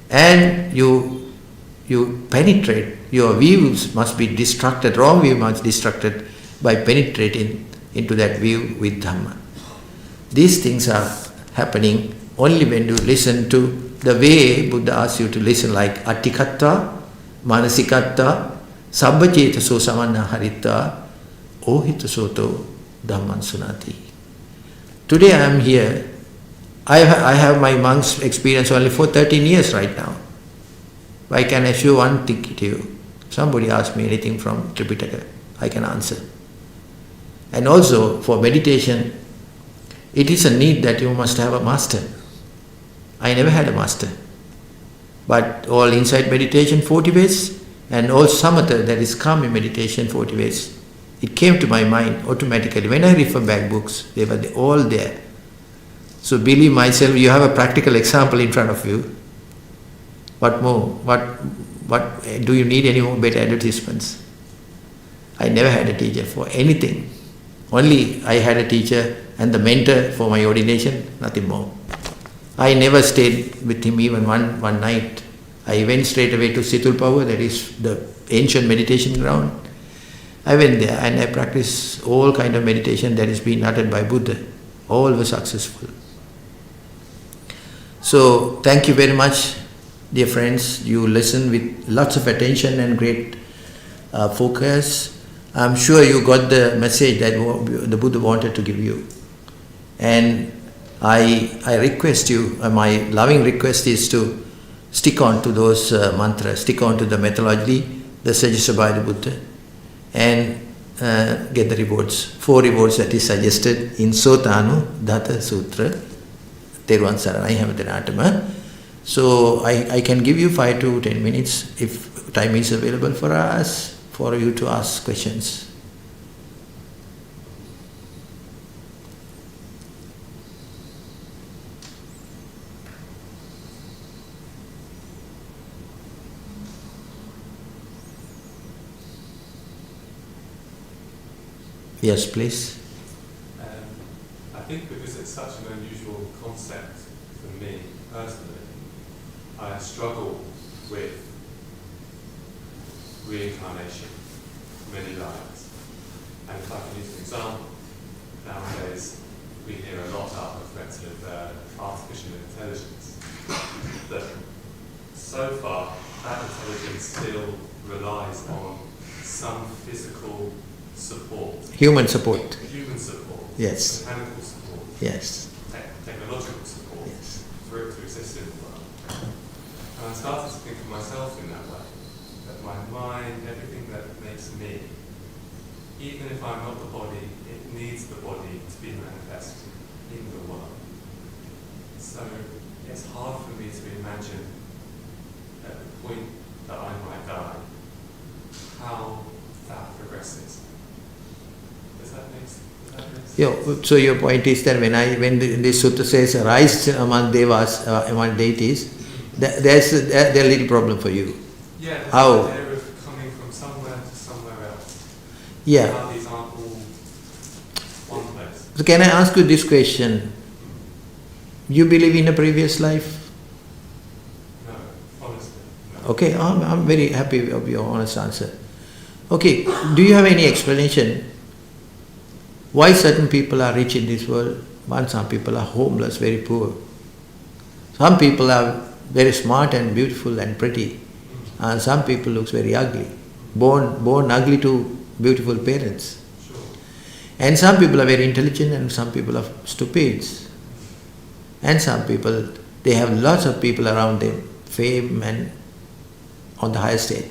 and you penetrate. Your views must be destructed, wrong view must be destructed by penetrating into that view with Dhamma. These things are happening only when you listen to the way Buddha asks you to listen, like Attikatta, Manasikatta, Sabbacetaso Samannaharitta, Ohitasoto Dhamman Sunati. Today I am here. I have my monk's experience only for 13 years right now. I can assure one thing to you. Somebody asks me anything from Tripitaka, I can answer. And also for meditation, it is a need that you must have a master. I never had a master. But all insight meditation 40 ways and all samatha, that is calm in meditation 40 ways. It came to my mind automatically. When I refer back books, they were all there. So believe myself, you have a practical example in front of you. What more? What do you need any more better advertisements? I never had a teacher for anything. Only I had a teacher and the mentor for my ordination, nothing more. I never stayed with him even one night. I went straight away to Situlpawa, that is the ancient meditation ground. I went there and I practiced all kind of meditation that is being uttered by Buddha. All were successful. So thank you very much, dear friends. You listen with lots of attention and great focus. I'm sure you got the message that the Buddha wanted to give you. And I request you, my loving request is to stick on to those mantras, stick on to the methodology that's suggested by the Buddha, and get the rewards. 4 rewards that is suggested in Sotanu Dhata Sutra, Thero Saranai Hamadanatama. So I can give you 5 to 10 minutes if time is available for us, for you to ask questions. Yes, please. I think because it's such an unusual concept for me personally, I struggle with reincarnation many lives. And if I can use an example, nowadays we hear a lot up of threats of artificial intelligence. That so far that intelligence still relies on some physical support. Human support. Human support. Yes. Mechanical support. Yes. Technological support. Yes. For it to exist in the world. And I started to think of myself in that way. That my mind, everything that makes me, even if I'm not the body, it needs the body to be manifest in the world. So it's hard for me to imagine at the point that I might die, how that progresses. Does that make sense? Yeah, so your point is that when this sutta says rise among devas, among deities, there's a little problem for you. Yeah, there's how? an idea of coming from somewhere to somewhere else. Yeah. How these aren't all one place. So can I ask you this question? You believe in a previous life? No, honestly. No. Okay, I'm very happy of your honest answer. Okay, do you have any explanation why certain people are rich in this world, while some people are homeless, very poor? Some people are very smart and beautiful and pretty, and some people looks very ugly, born ugly to beautiful parents. Sure. And some people are very intelligent and some people are stupids. And some people, they have lots of people around them, fame and on the higher state.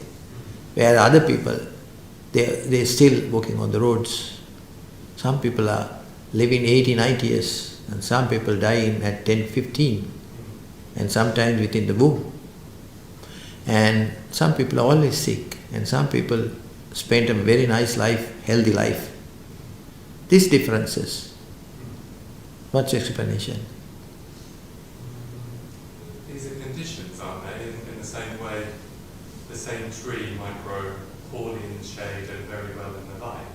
Where other people, they're still walking on the roads. Some people are living 80, 90 years, and some people dying at 10, 15, and sometimes within the womb. And some people are always sick, and some people spend a very nice life, healthy life. These differences, what's your explanation? These are conditions, aren't they? In the same way, the same tree might grow poorly in the shade and very well in the light.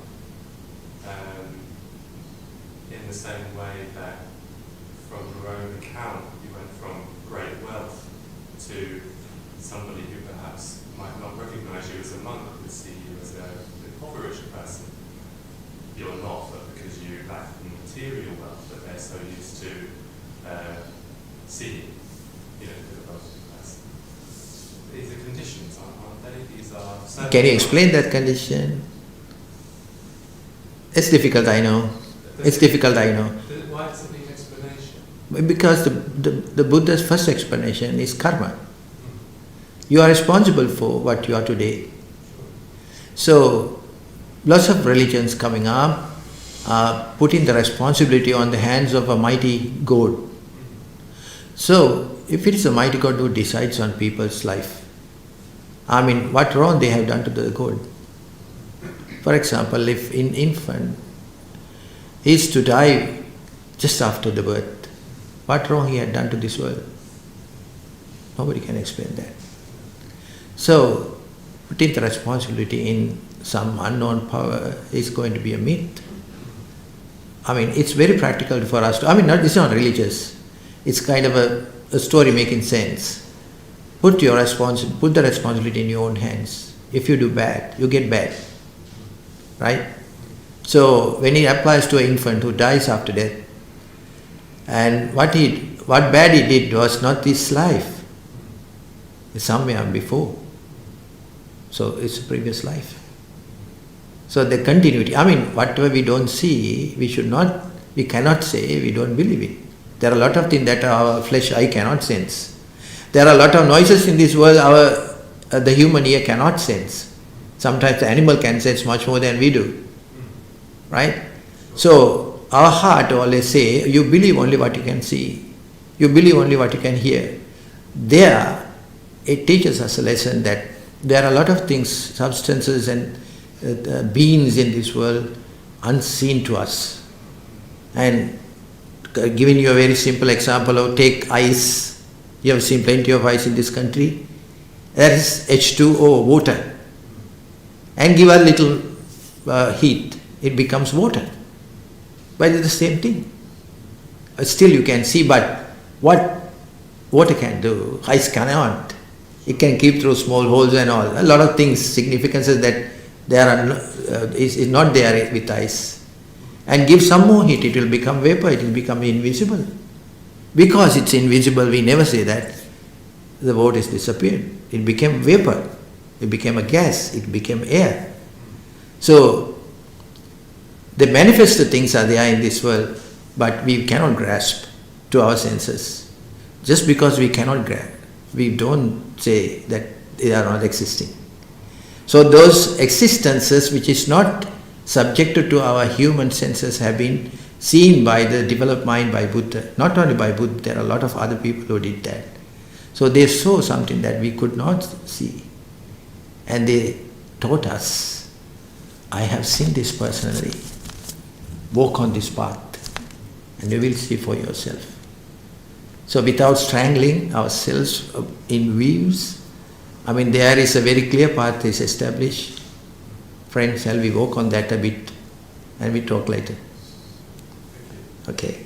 in the same way that from your own account you went from great wealth to somebody who perhaps might not recognise you as a monk, would see you as an impoverished person. You're not, but because you lack material wealth, but they're so used to seeing, you know, the wealthy person. These are conditions, aren't they? These are. Can you explain that condition? It's difficult, I know. It's difficult, I know. Why does it need explanation? Because the Buddha's first explanation is karma. You are responsible for what you are today. So, lots of religions coming up are putting the responsibility on the hands of a mighty God. So, if it is a mighty God who decides on people's life, I mean, what wrong they have done to the God? For example, if an infant is to die just after the birth, what wrong he had done to this world? Nobody can explain that. So, putting the responsibility in some unknown power is going to be a myth. I mean, it's very practical for us to, it's not religious. It's kind of a story making sense. Put the responsibility in your own hands. If you do bad, you get bad. Right? So, when it applies to an infant who dies after death, and what bad he did was not this life, it's somewhere before. So, it's a previous life. So, the continuity, whatever we don't see, we cannot say we don't believe it. There are a lot of things that our flesh eye cannot sense. There are a lot of noises in this world the human ear cannot sense. Sometimes the animal can sense much more than we do. Right? So, our heart always say, you believe only what you can see. You believe only what you can hear. There, it teaches us a lesson that there are a lot of things, substances and beings in this world unseen to us. And giving you a very simple example of take ice. You have seen plenty of ice in this country. There is H2O, water. And give a little heat, it becomes water. But it's the same thing. Still you can see, but what water can do, ice cannot. It can keep through small holes and all. A lot of things, significances that is not there with ice. And give some more heat, it will become vapor, it will become invisible. Because it's invisible, we never say that the water has disappeared. It became vapor, it became a gas, it became air. So, the manifested things are there in this world, but we cannot grasp to our senses. Just because we cannot grasp, we don't say that they are not existing. So those existences which is not subjected to our human senses have been seen by the developed mind by Buddha. Not only by Buddha, there are a lot of other people who did that. So they saw something that we could not see. And they taught us, I have seen this personally. Walk on this path and you will see for yourself. So without strangling ourselves in weaves, there is a very clear path is established. Friends, shall we walk on that a bit and we talk later? Okay.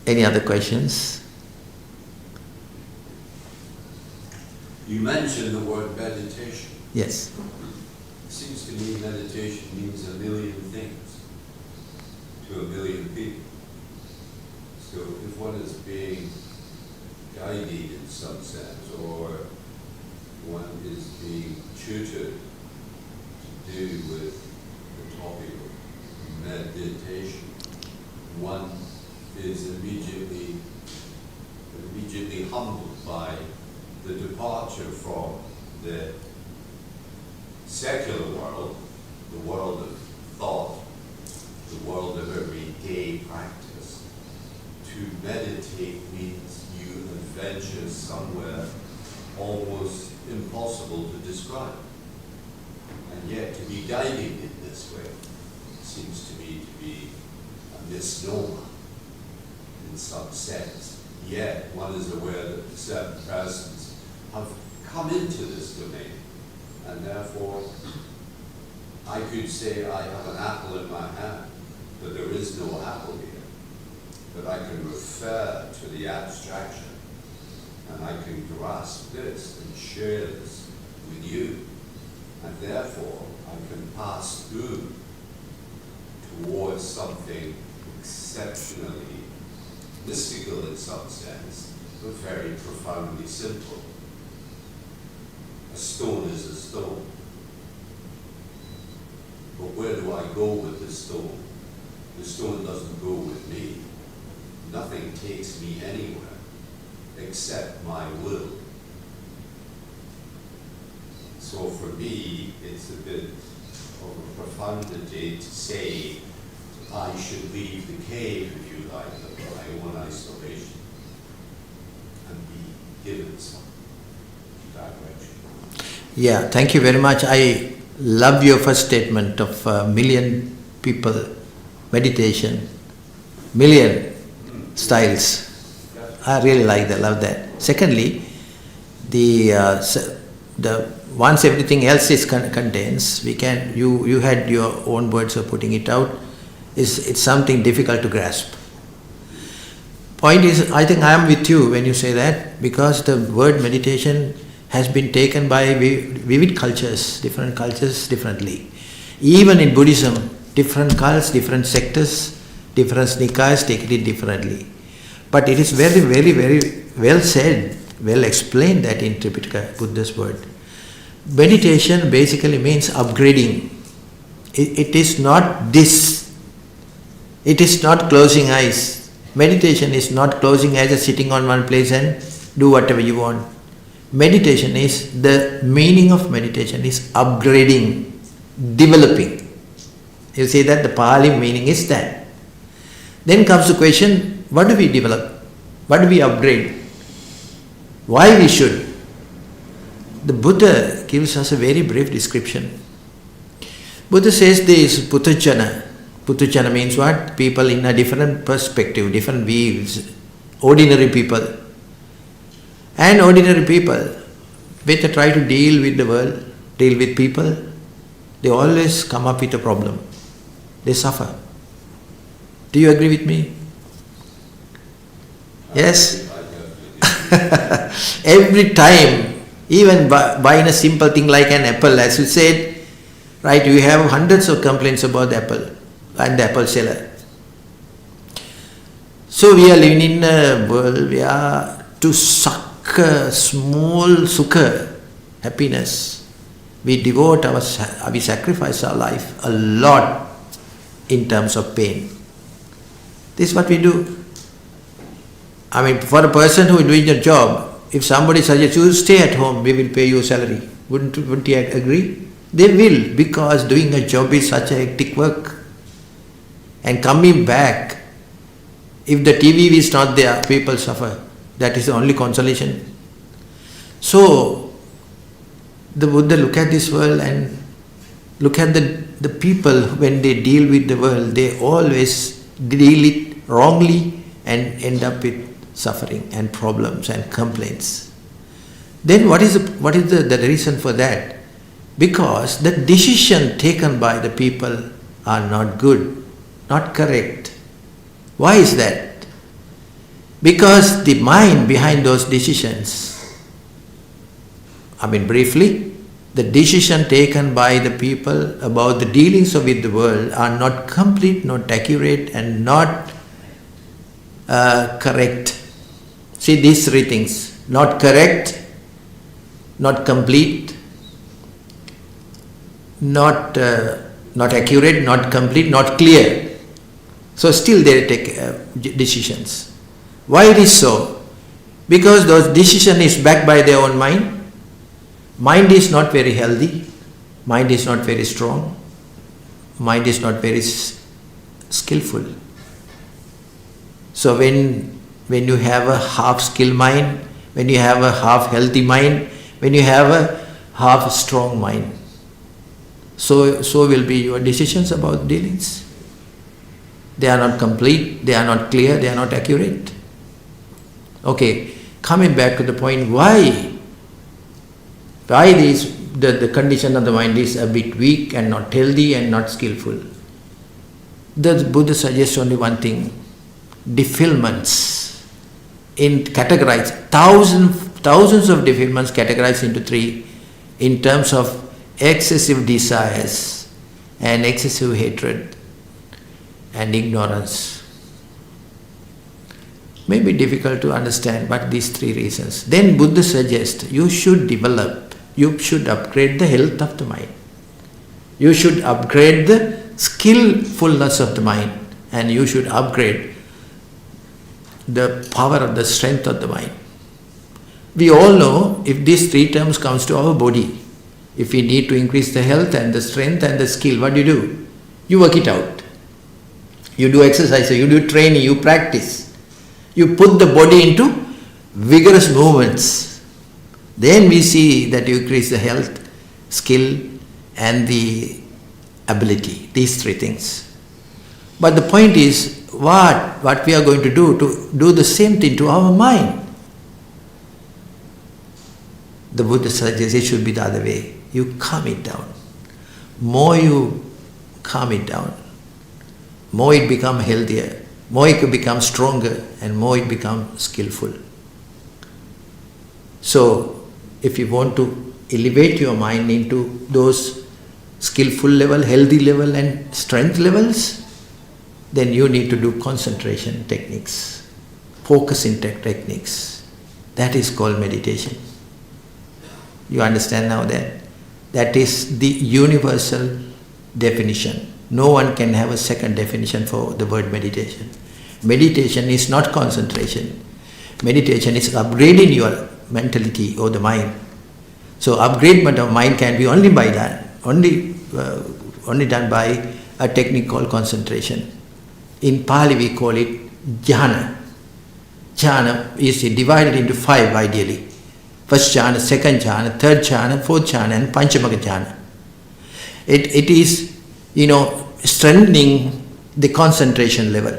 Any other questions? You mentioned the word meditation. Yes. It seems to me meditation means a million things to a million people. So if one is being guided in some sense, or one is being tutored to do with the topic of meditation, one is immediately humbled by the departure from the secular world, the world of thought, the world of everyday practice. To meditate means you adventure somewhere almost impossible to describe. And yet to be guided in this way seems to me to be a misnomer in some sense. Yet one is aware that certain persons have come into this domain and therefore I could say I have an apple in my hand, but there is no apple here. But I can refer to the abstraction, and I can grasp this and share this with you. And therefore, I can pass through towards something exceptionally mystical in some sense, but very profoundly simple. A stone is a stone. But where do I go with the stone? The stone doesn't go with me. Nothing takes me anywhere except my will. So for me, it's a bit of a profundity to say I should leave the cave, if you like, of my own isolation and be given some direction. Yeah, thank you very much. I love your first statement of million people, meditation, million styles. I really like that, love that. Secondly, the once everything else is contains, we can, you had your own words of putting it out, it's something difficult to grasp. Point is, I think I am with you when you say that, because the word meditation has been taken by vivid cultures, different cultures differently. Even in Buddhism, different cults, different sectors, different nikayas take it differently. But it is very, very, very well said, well explained that in Tripitaka, Buddha's word. Meditation basically means upgrading. It is not this. It is not closing eyes. Meditation is not closing eyes and sitting on one place and do whatever you want. Meditation is, the meaning of meditation is upgrading, developing. You see that the Pali meaning is that. Then comes the question, what do we develop? What do we upgrade? Why we should? The Buddha gives us a very brief description. Buddha says there is Puthujjana. Puthujjana means what? People in a different perspective, different views, ordinary people. And ordinary people, when they try to deal with the world, deal with people, they always come up with a problem. They suffer. Do you agree with me? Yes? Every time, even buying a simple thing like an apple, as you said, right, you have hundreds of complaints about the apple and the apple seller. So we are living in a world where to suck a small sukha, happiness, we devote we sacrifice our life a lot in terms of pain. This is what we do. I mean, for a person who is doing a job, if somebody suggests you stay at home, we will pay you salary. Wouldn't you agree? They will, because doing a job is such a hectic work. And coming back, if the TV is not there, people suffer. That is the only consolation. So, the Buddha look at this world and look at the people when they deal with the world, they always deal it wrongly and end up with suffering and problems and complaints. Then what is the reason for that? Because the decision taken by the people are not good, not correct. Why is that? Because the mind behind those decisions, briefly, the decision taken by the people about the dealings with the world are not complete, not accurate, and not correct. See these three things: not correct, not complete, not accurate, not complete, not clear. So still they take decisions. Why it is so? Because those decision is backed by their own mind. Mind is not very healthy. Mind is not very strong. Mind is not very skillful. So when you have a half-skilled mind, when you have a half-healthy mind, when you have a half-strong mind, so will be your decisions about dealings. They are not complete, they are not clear, they are not accurate. Okay, coming back to the point, why these the condition of the mind is a bit weak and not healthy and not skillful. The Buddha suggests only one thing: defilements. In categorize thousands of defilements categorized into three in terms of excessive desires and excessive hatred and ignorance. May be difficult to understand, but these three reasons. Then Buddha suggests you should upgrade the health of the mind. You should upgrade the skillfulness of the mind, and you should upgrade the power of the strength of the mind. We all know if these three terms comes to our body, if we need to increase the health and the strength and the skill, what do? You work it out. You do exercise, you do training, you practice. You put the body into vigorous movements. Then we see that you increase the health, skill and the ability, these three things. But the point is, what we are going to do the same thing to our mind. The Buddha suggests it should be the other way. You calm it down. More you calm it down, more it becomes healthier, more it becomes stronger, and more it becomes skillful. So, if you want to elevate your mind into those skillful level, healthy level and strength levels, then you need to do concentration techniques, focusing techniques. That is called meditation. You understand now that? That is the universal definition. No one can have a second definition for the word meditation. Meditation is not concentration. Meditation is upgrading your mentality or the mind. So upgradement of mind can be only done by a technique called concentration. In Pali we call it jhana. Jhana is divided into 5 ideally. First jhana, second jhana, third jhana, fourth jhana and panchamaka jhana. It is, strengthening the concentration level.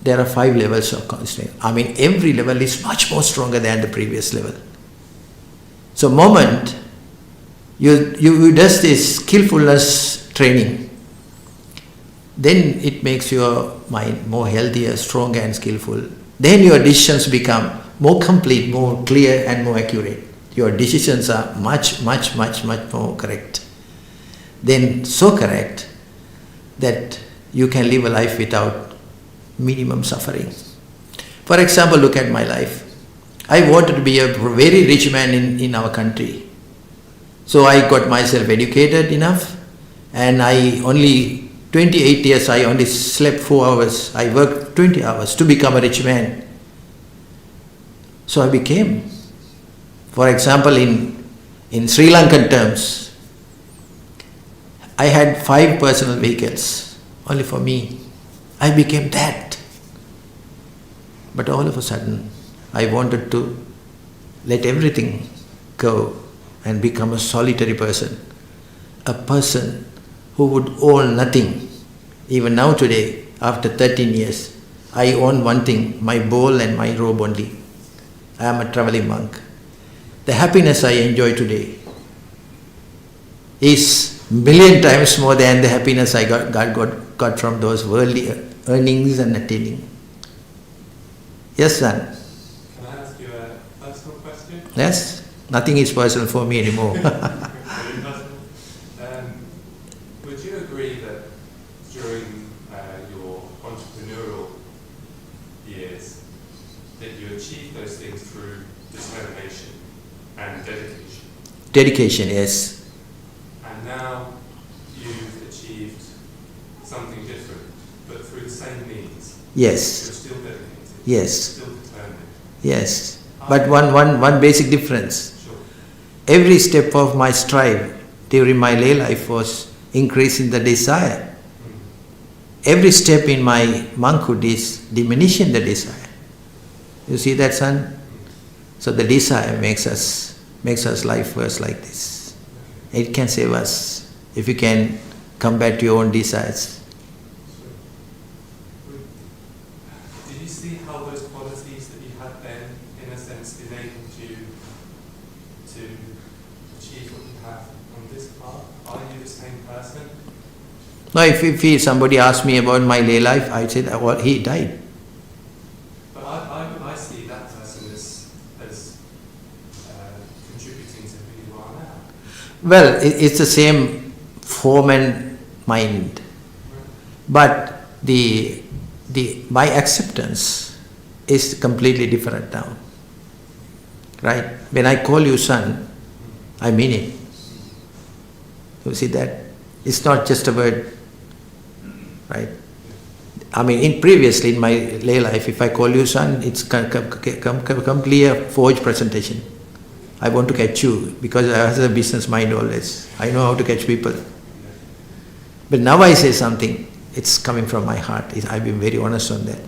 There are 5 levels of concentration. Every level is much more stronger than the previous level. So moment you do this skillfulness training, then it makes your mind more healthier, stronger and skillful. Then your decisions become more complete, more clear and more accurate. Your decisions are much more correct. Then so correct that you can live a life without minimum suffering. For example, look at my life. I wanted to be a very rich man in our country. So I got myself educated enough, and I only 28 years I only slept 4 hours. I worked 20 hours to become a rich man. So I became. For example, in Sri Lankan terms, I had 5 personal vehicles, only for me. I became that. But all of a sudden, I wanted to let everything go and become a solitary person. A person who would own nothing. Even now today, after 13 years, I own one thing, my bowl and my robe only. I am a traveling monk. The happiness I enjoy today is million times more than the happiness I got from those worldly earnings and attaining. Yes, son? Can I ask you a personal question? Yes? Nothing is personal for me anymore. Very personal. Would you agree that during your entrepreneurial years that you achieved those things through determination and dedication? Dedication, yes. And now you've achieved something different, but through the same means. Yes. You're still dedicated. Yes. Still determined. Yes. But one basic difference. Sure. Every step of my strive during my lay life was increasing the desire. Every step in my monkhood is diminishing the desire. You see that, son? So the desire makes us life worse like this. It can save us if you can combat your own desires. Did you see how those qualities that you had then, in a sense, enabled you to achieve No, if somebody asked me about my lay life, I'd say that well, he died. But I see that person as contributing to who you are now. Well, it's the same form and mind, but my acceptance is completely different now. Right? When I call you son, I mean it. You see that? It's not just a word. Right? I mean, previously in my lay life, if I call you son, it's completely a forged presentation. I want to catch you because I have a business mind always. I know how to catch people. But now I say something, it's coming from my heart. I've been very honest on that.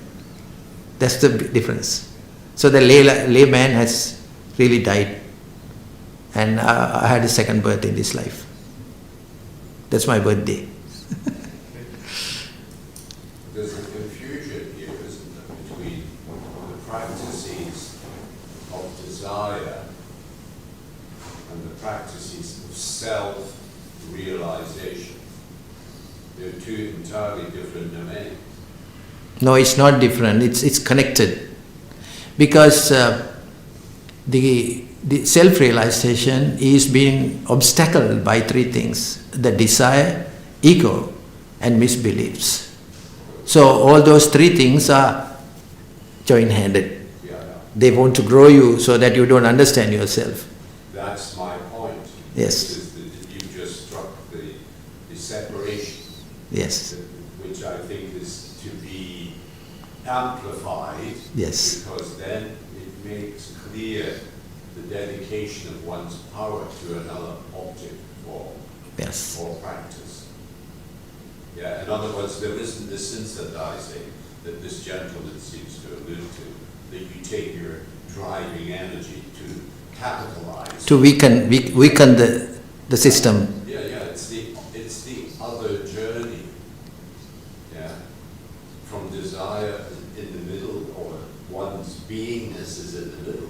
That's the difference. So the layman has really died, and I had a second birth in this life. That's my birthday. There's a confusion here, isn't there, between the practices of desire and the practices of self-realization. They're two entirely different domains. No, it's not different. It's connected, because the self-realization is being obstacled by three things: the desire, ego, and misbeliefs. So all those three things are joint-handed. Yeah. They want to grow you so that you don't understand yourself. That's my point. Yes. Is that you just struck the separation. Yes. Which I think is to be amplified. Yes. Because then it makes clear the dedication of one's power to another object Yes. or practice. Yeah, in other words, there isn't this synthesizing that this gentleman seems to allude to, that you take your driving energy to capitalize. To weaken the system. Yeah, it's the other journey. Yeah, from desire in the middle, or one's beingness is in the middle,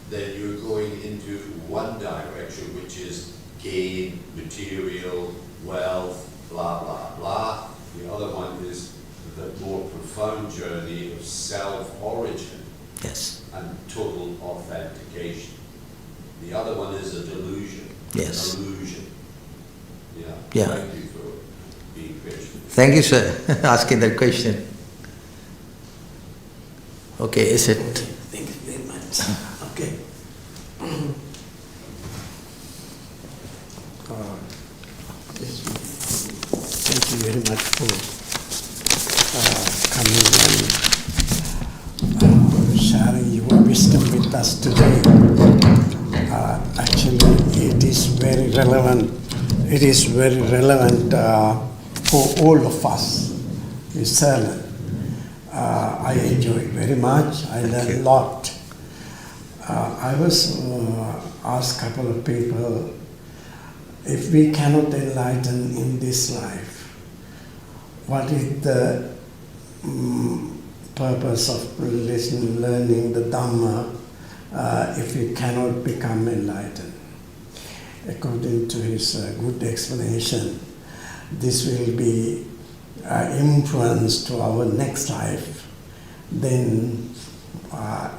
then you're going into one direction, which is gain, material, wealth, blah, blah, blah. The other one is the more profound journey of self-origin. Yes. And total authentication. The other one is a delusion. Yes. An illusion. Yeah. Thank you for being patient. Thank you, sir, asking that question. Okay, is it? Thank you very much. Okay. Thank you very much for coming and sharing your wisdom with us today. Actually, it is very relevant. It is very relevant for all of us. This sermon. I enjoy it very much. I learned a lot. I was asked a couple of people, if we cannot enlighten in this life, what is the purpose of learning the Dhamma if we cannot become enlightened? According to his good explanation, this will be influence to our next life. Then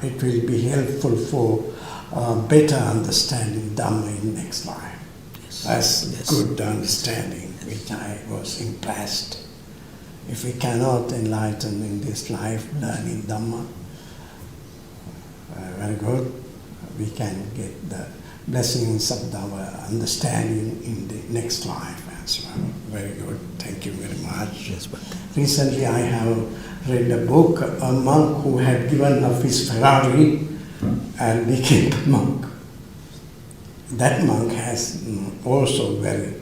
it will be helpful for better understanding Dhamma in next life. That's good understanding, which I was impressed. If we cannot enlighten in this life, learning Dhamma, very good, we can get the blessings of our understanding in the next life as well. Very good, thank you very much. Yes, but Recently I have read a book, a monk who had given up his Ferrari and became a monk. That monk has also very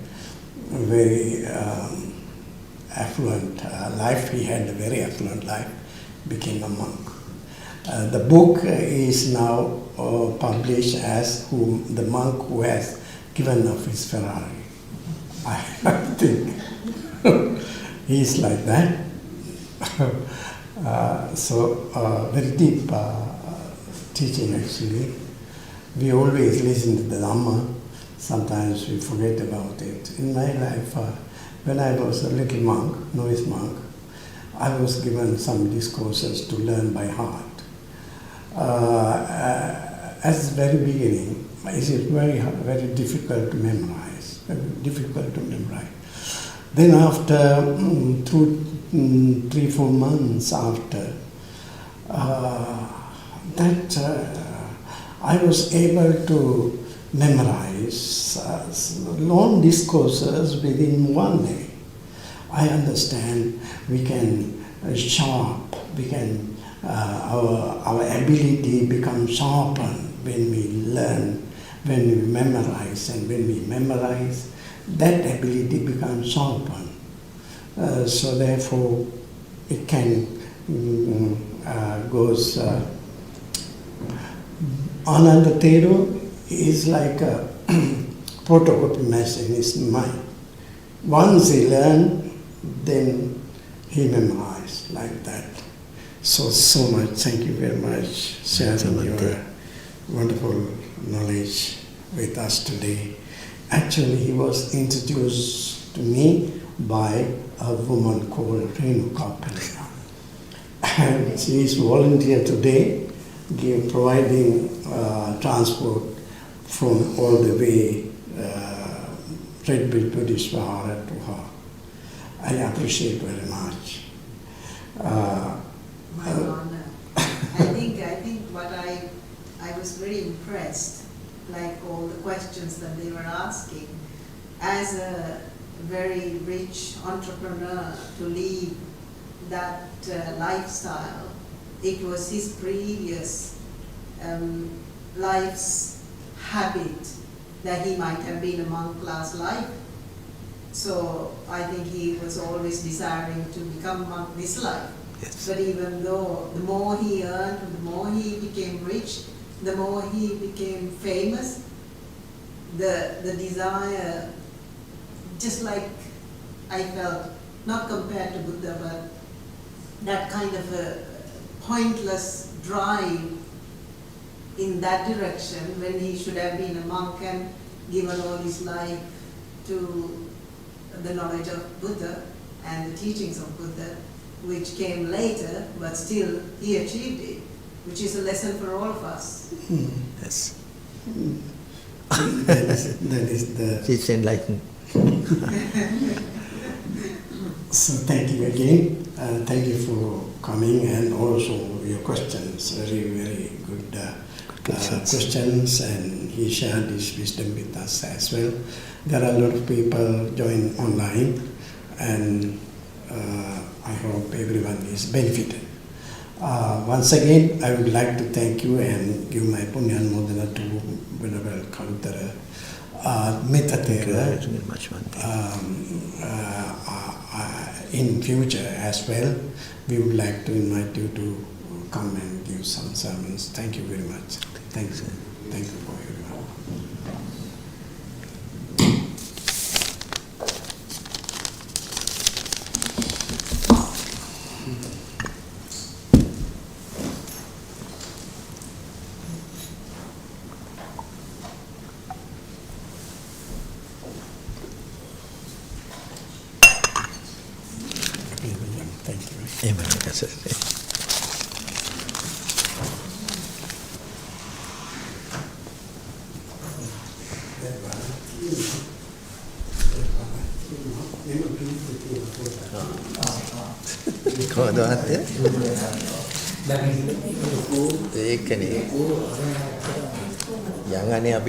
affluent life. He had a very affluent life, became a monk. The book is now published as the monk who has given up his Ferrari. I think he's like that. Very deep teaching actually. We always listen to the Dhamma. Sometimes we forget about it. In my life, when I was a little monk, novice monk, I was given some discourses to learn by heart. At the very beginning, it is very difficult to memorize. Then after 3-4 months after that, I was able to memorize long discourses within one day. I understand we can our ability becomes sharpened when we learn, when we memorize, and when we memorize, that ability becomes sharpened. So therefore, it can goes. Ananda Thero is like a photocopy machine in his mind. Once he learned, then he memorized like that. So much. Thank you very much sharing your wonderful knowledge with us today. Actually, he was introduced to me by a woman called Renuka Pelika. And she is volunteer today, providing transport from all the way Red Bill Buddhist Vihara to her. I appreciate very much. My honor. I think what I was very impressed, like all the questions that they were asking, as a very rich entrepreneur to lead that lifestyle. It was his previous life's habit that he might have been a monk last life. So I think he was always desiring to become a monk this life. Yes. But even though the more he earned, the more he became rich, the more he became famous, the desire, just like I felt, not compared to Buddha, but that kind of a pointless drive in that direction when he should have been a monk and given all his life to the knowledge of Buddha and the teachings of Buddha, which came later, but still he achieved it, which is a lesson for all of us. Yes. That is the... She's enlightened. So thank you again. Thank you for coming, and also your questions, very good questions, and he shared his wisdom with us as well. There are a lot of people join online, and I hope everyone is benefited. Once again, I would like to thank you and give my punyanmodana to Venerable Kalutara, Mitta Thero, in future as well. We would like to invite you to come and give some sermons. Thank you very much. Thanks. Thank you for everyone. Thank you. Amen. කවදාවත් ඒකනේ යංගනේ අපි